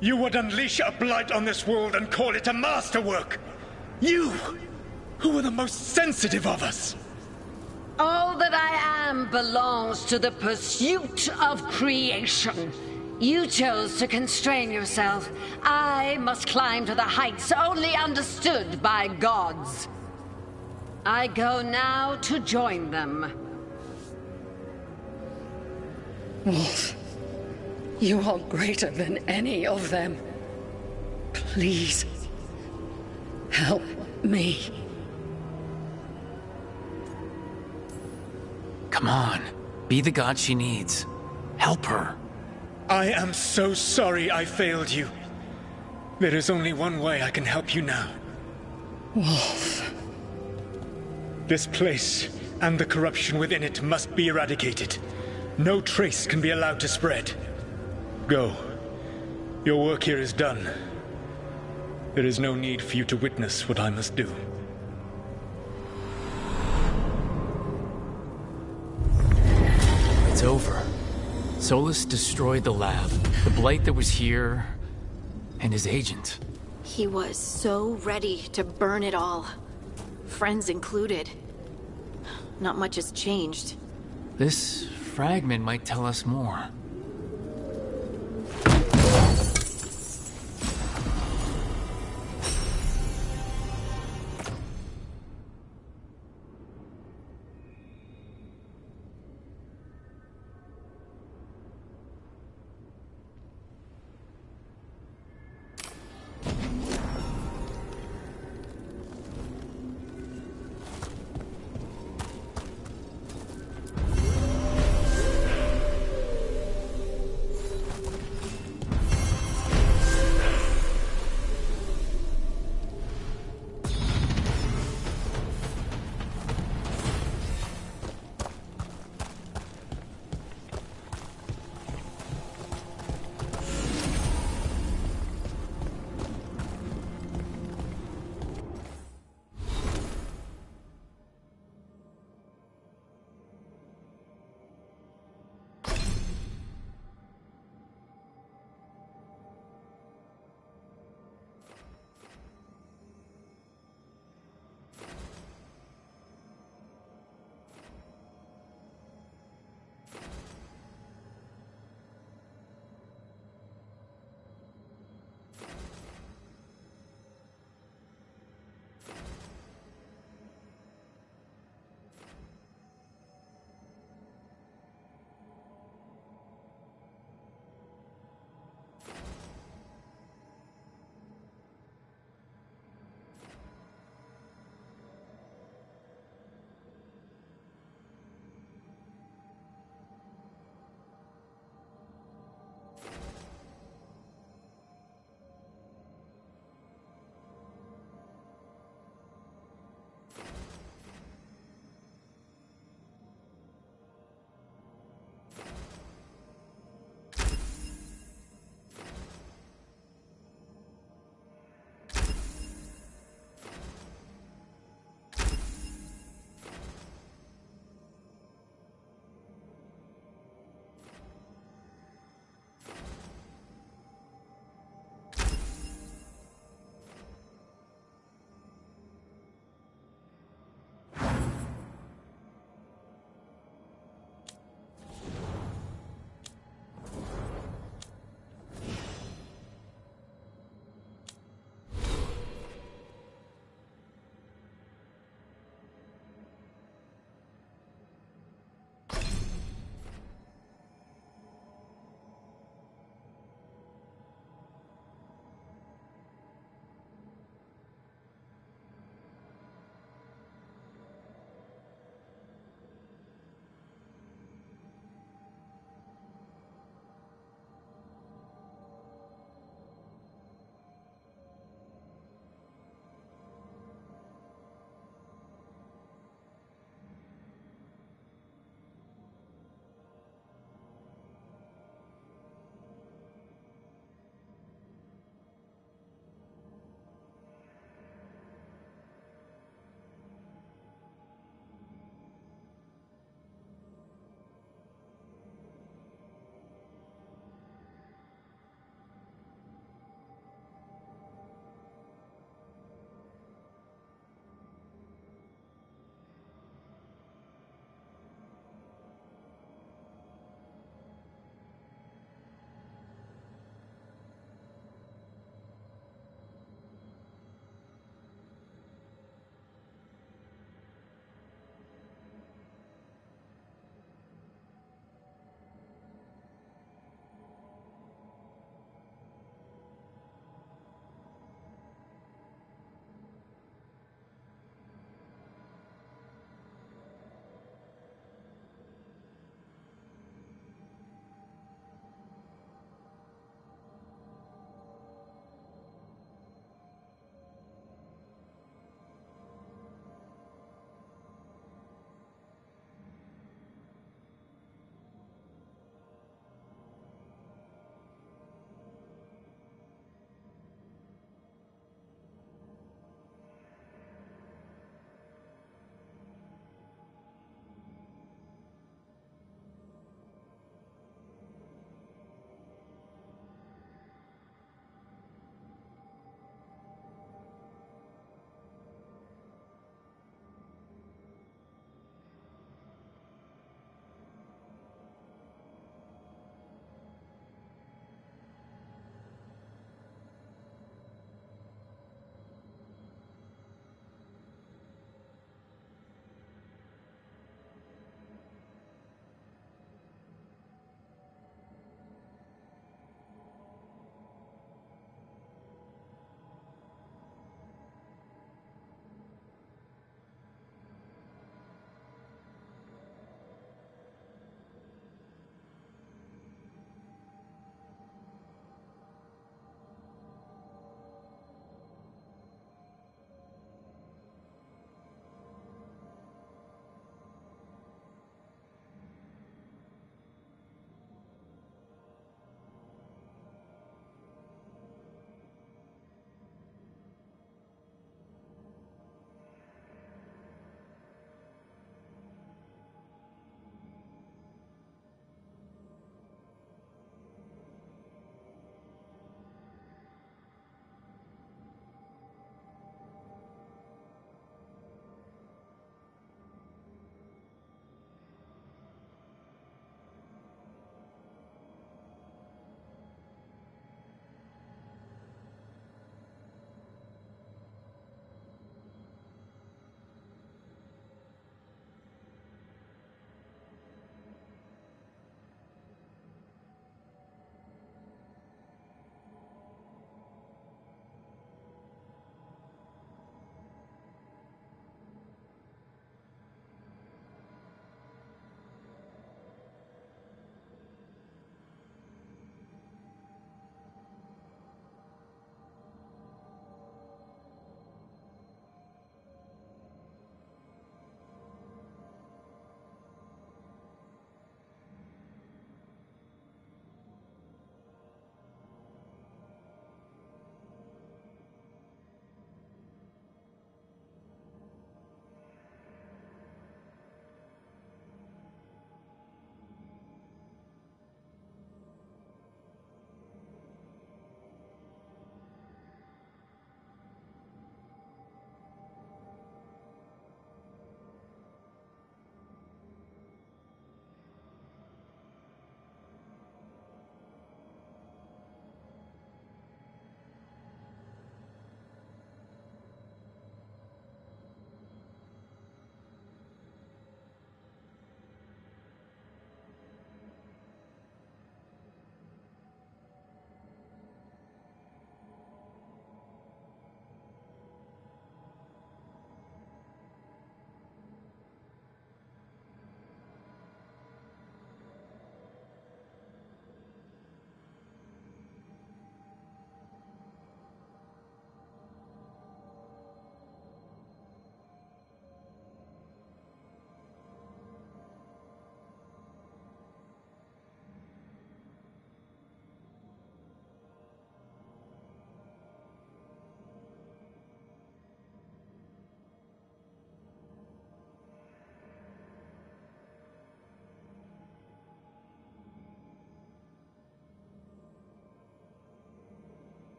You would unleash a blight on this world and call it a masterwork! You, who were the most sensitive of us! All that I am belongs to the pursuit of creation. You chose to constrain yourself. I must climb to the heights only understood by gods. I go now to join them. Wolf, you are greater than any of them. Please, help me. Come on. Be the god she needs. Help her. I am so sorry I failed you. There is only one way I can help you now. Wolf. This place and the corruption within it must be eradicated. No trace can be allowed to spread. Go. Your work here is done. There is no need for you to witness what I must do. It's over. Solus destroyed the lab, the blight that was here, and his agent. He was so ready to burn it all. Friends included. Not much has changed. This fragment might tell us more.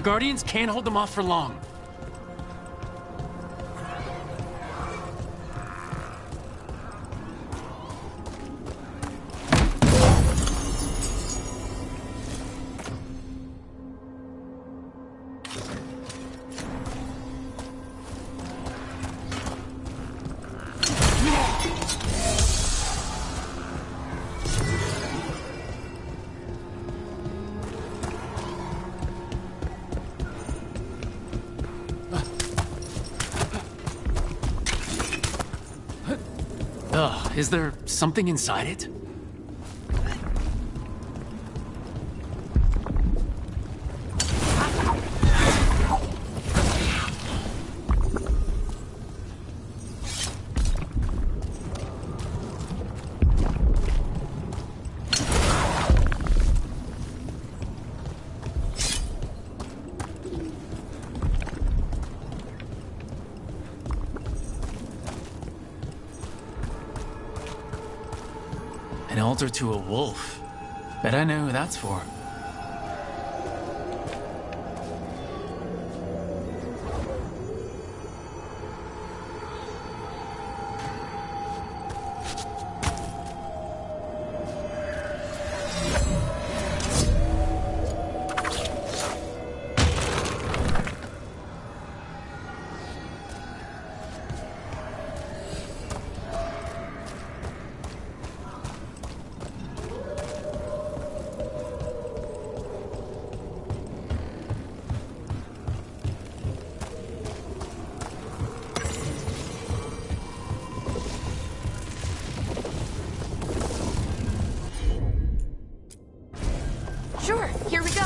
Guardians can't hold them off for long. Ugh, is there something inside it? An altar to a wolf. Bet I know who that's for. Sure, here we go.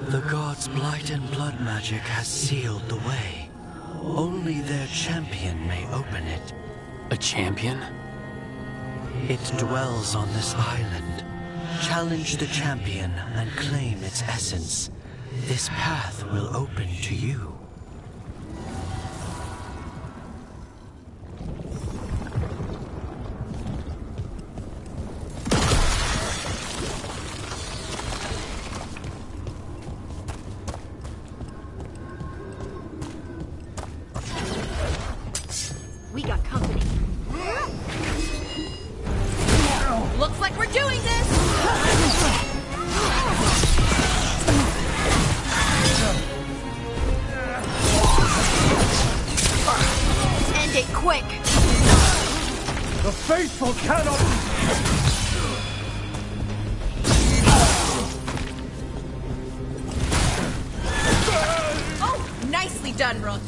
The gods' blight and blood magic has sealed the way. Only their champion may open it. A champion? It dwells on this island. Challenge the champion and claim its essence. This path will open to you. We got company. Looks like we're doing this! End it quick! The faithful cannot... Oh, nicely done, Rook.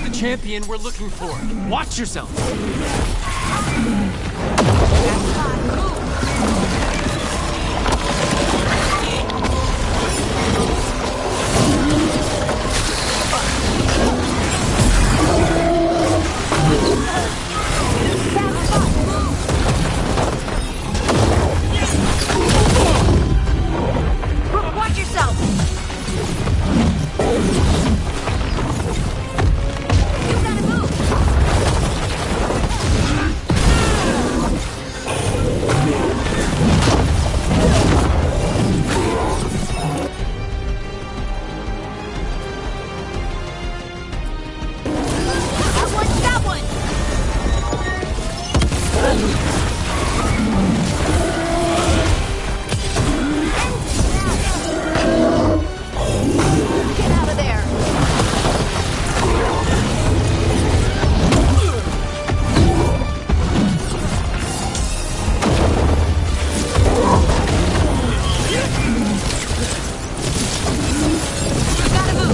the champion we're looking for. Watch yourself! Watch yourself! You gotta move! That one! Get out of there! Gotta move! Gotta move!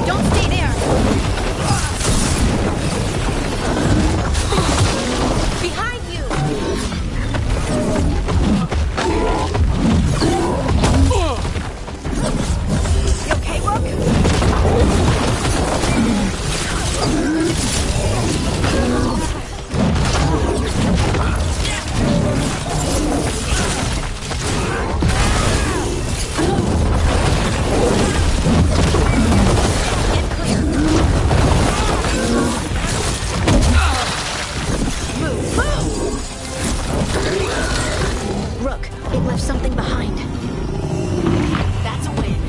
Don't stay there! Behind you! You okay, Rook? Get clear. Move, move! Rook, it left something behind. That's a win.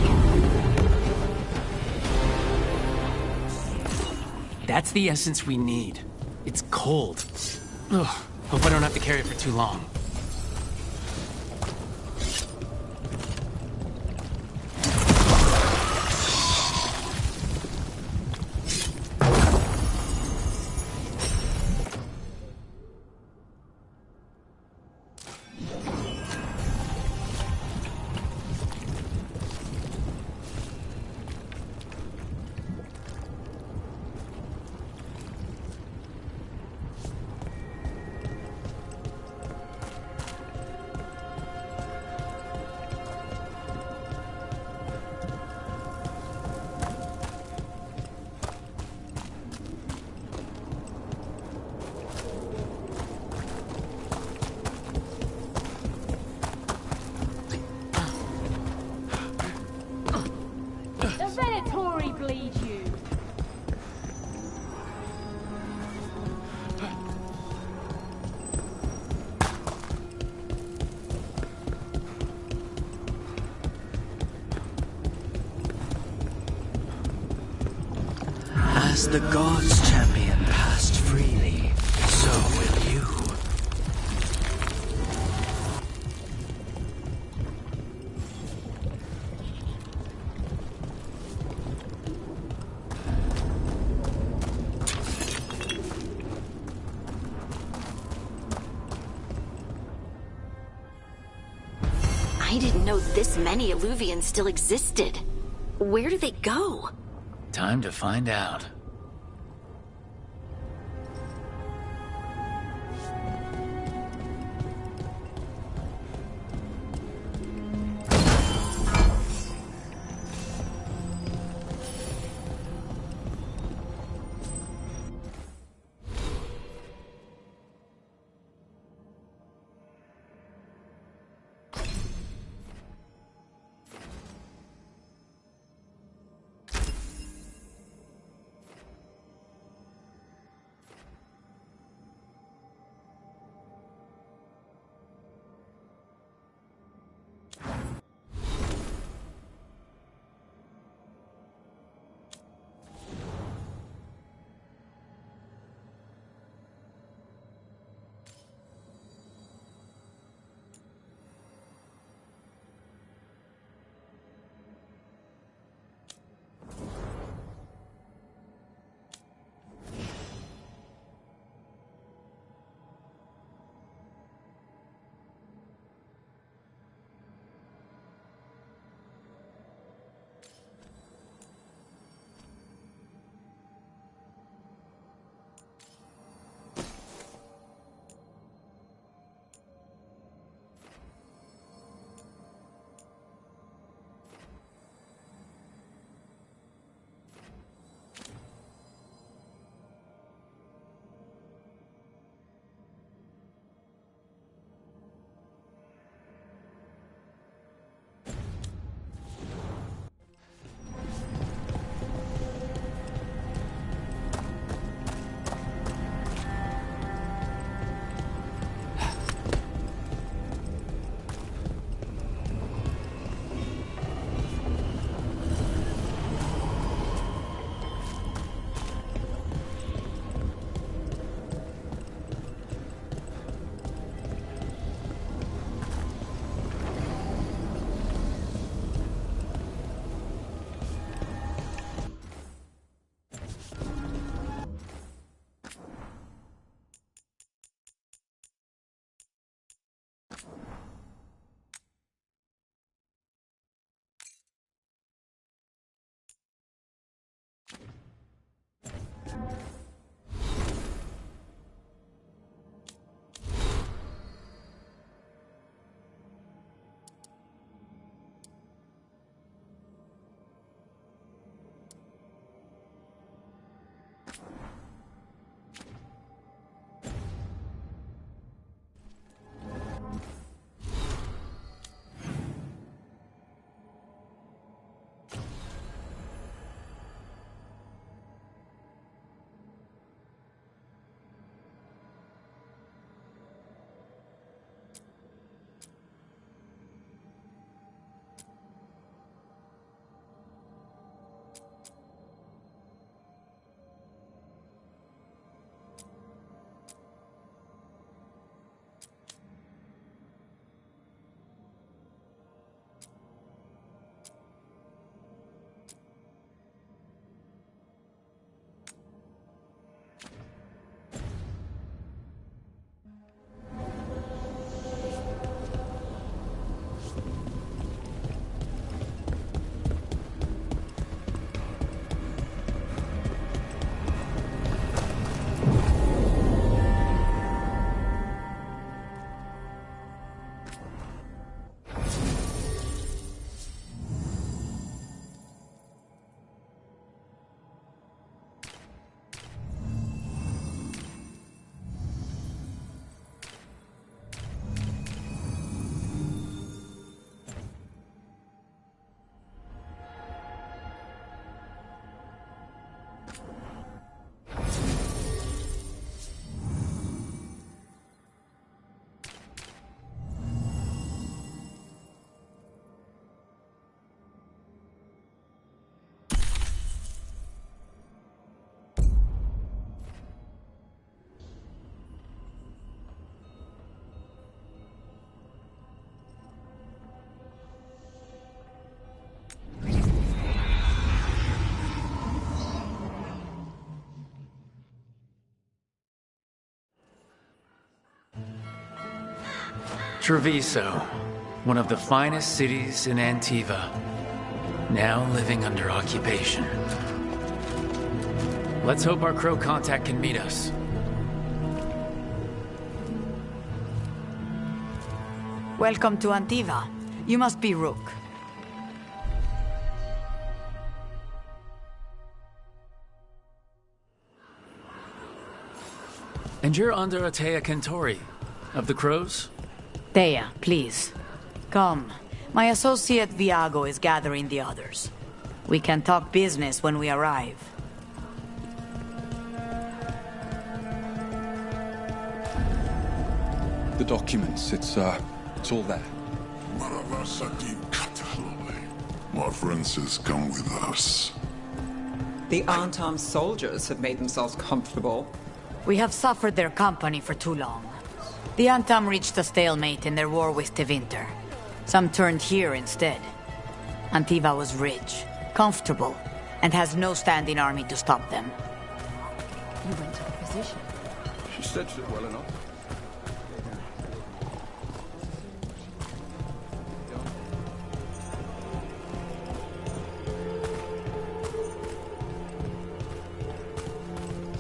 That's the essence we need. It's cold. Ugh, hope I don't have to carry it for too long. The Venatori bleed you. As the gods' champion passed freely, so will you. I didn't know this many Illuvians still existed. Where do they go? Time to find out. Treviso, one of the finest cities in Antiva, now living under occupation. Let's hope our crow contact can meet us. Welcome to Antiva. You must be Rook. And you're under Atea Kentori, of the Crows? Thea, please. Come. My associate Viago is gathering the others. We can talk business when we arrive. The documents, it's all there. My friend says come with us. The Antam soldiers have made themselves comfortable. We have suffered their company for too long. The Antam reached a stalemate in their war with Tevinter. Some turned here instead. Antiva was rich, comfortable, and has no standing army to stop them. You went to the position. She stitched it well enough.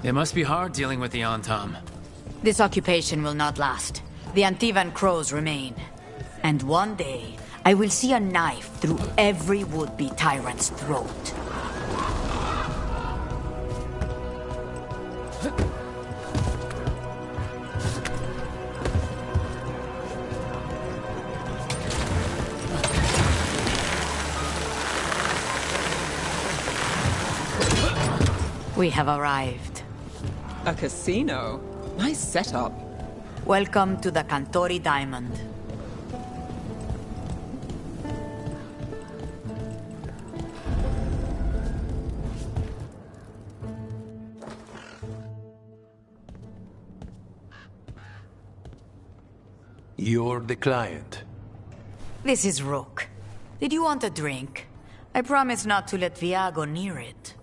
It must be hard dealing with the Antam. This occupation will not last. The Antivan crows remain. And one day, I will see a knife through every would-be tyrant's throat. We have arrived. A casino? Nice setup. Welcome to the Cantori Diamond. You're the client. This is Rook. Did you want a drink? I promise not to let Viago near it.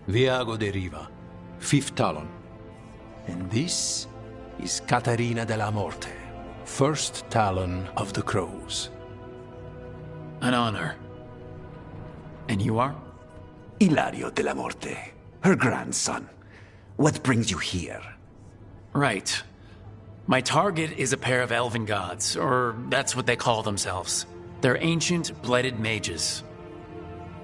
Viago de Riva, 5th Talon. And this is Caterina della Morte, 1st Talon of the Crows. An honor. And you are? Ilario della Morte, her grandson. What brings you here? Right. My target is a pair of elven gods, or that's what they call themselves. They're ancient, blooded mages.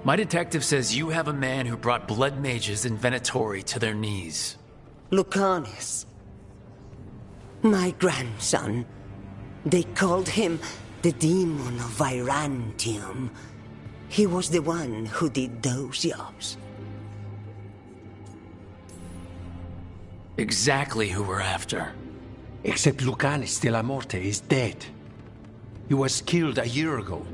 My detective says you have a man who brought blood mages in Venatori to their knees. Lucanus. My grandson. They called him the Demon of Virantium. He was the one who did those jobs. Exactly who we're after. Except Lucanus de la Morte is dead. He was killed a year ago.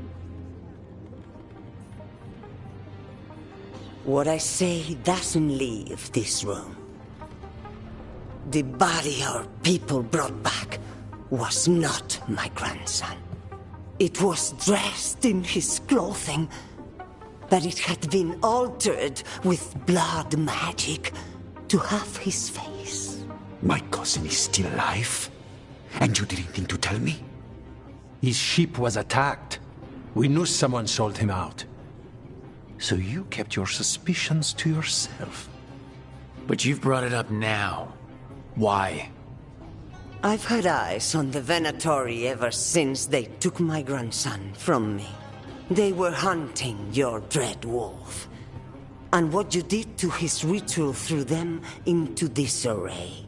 What I say doesn't leave this room. The body our people brought back was not my grandson. It was dressed in his clothing, but it had been altered with blood magic to have his face. My cousin is still alive? And you didn't think to tell me? His ship was attacked. We knew someone sold him out. So you kept your suspicions to yourself. But you've brought it up now. Why? I've had eyes on the Venatori ever since they took my grandson from me. They were hunting your dread wolf. And what you did to his ritual threw them into disarray.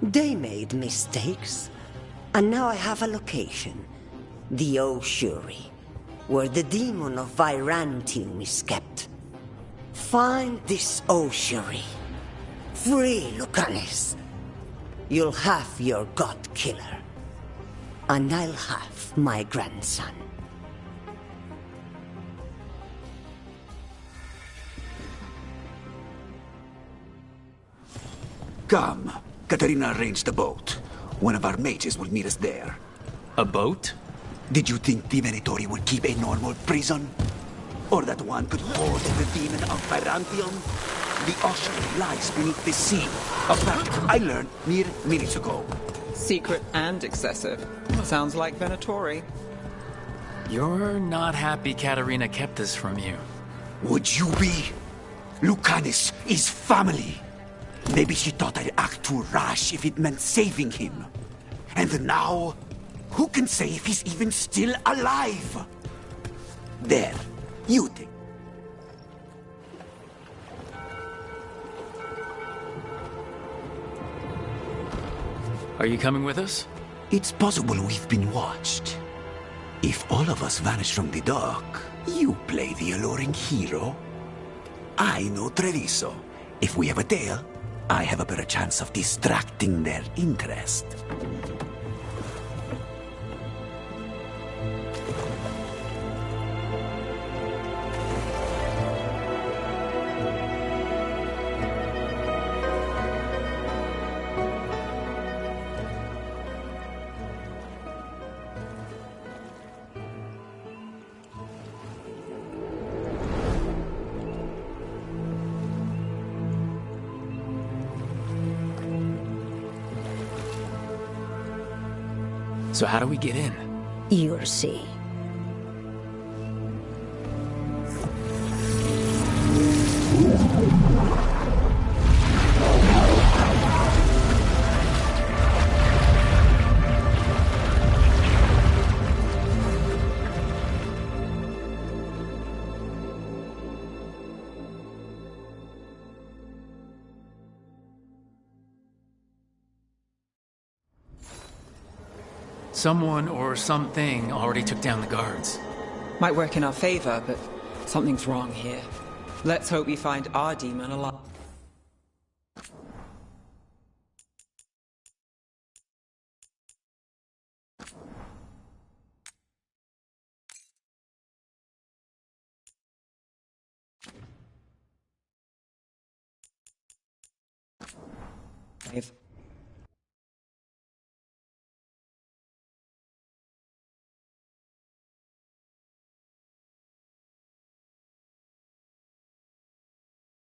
They made mistakes, and now I have a location. The Ossuary, where the demon of Virantium is kept. Find this ossuary. Free Lucanus. You'll have your god killer. And I'll have my grandson. Come. Caterina arranged a boat. One of our mages will meet us there. A boat? Did you think the Venatori would keep a normal prison? Or that one could hold the demon of Virantium? The ossuary lies beneath the sea. A fact I learned mere minutes ago. Secret and excessive. Sounds like Venatori. You're not happy Katarina kept this from you. Would you be? Lucanus is family. Maybe she thought I'd act too rash if it meant saving him. And now, who can say if he's even still alive? There, you think. Are you coming with us? It's possible we've been watched. If all of us vanish from the dock, you play the alluring hero. I know Treviso. If we have a tail, I have a better chance of distracting their interest. So how do we get in? You'll see. Someone or something already took down the guards. Might work in our favor, but something's wrong here. Let's hope we find our demon alive.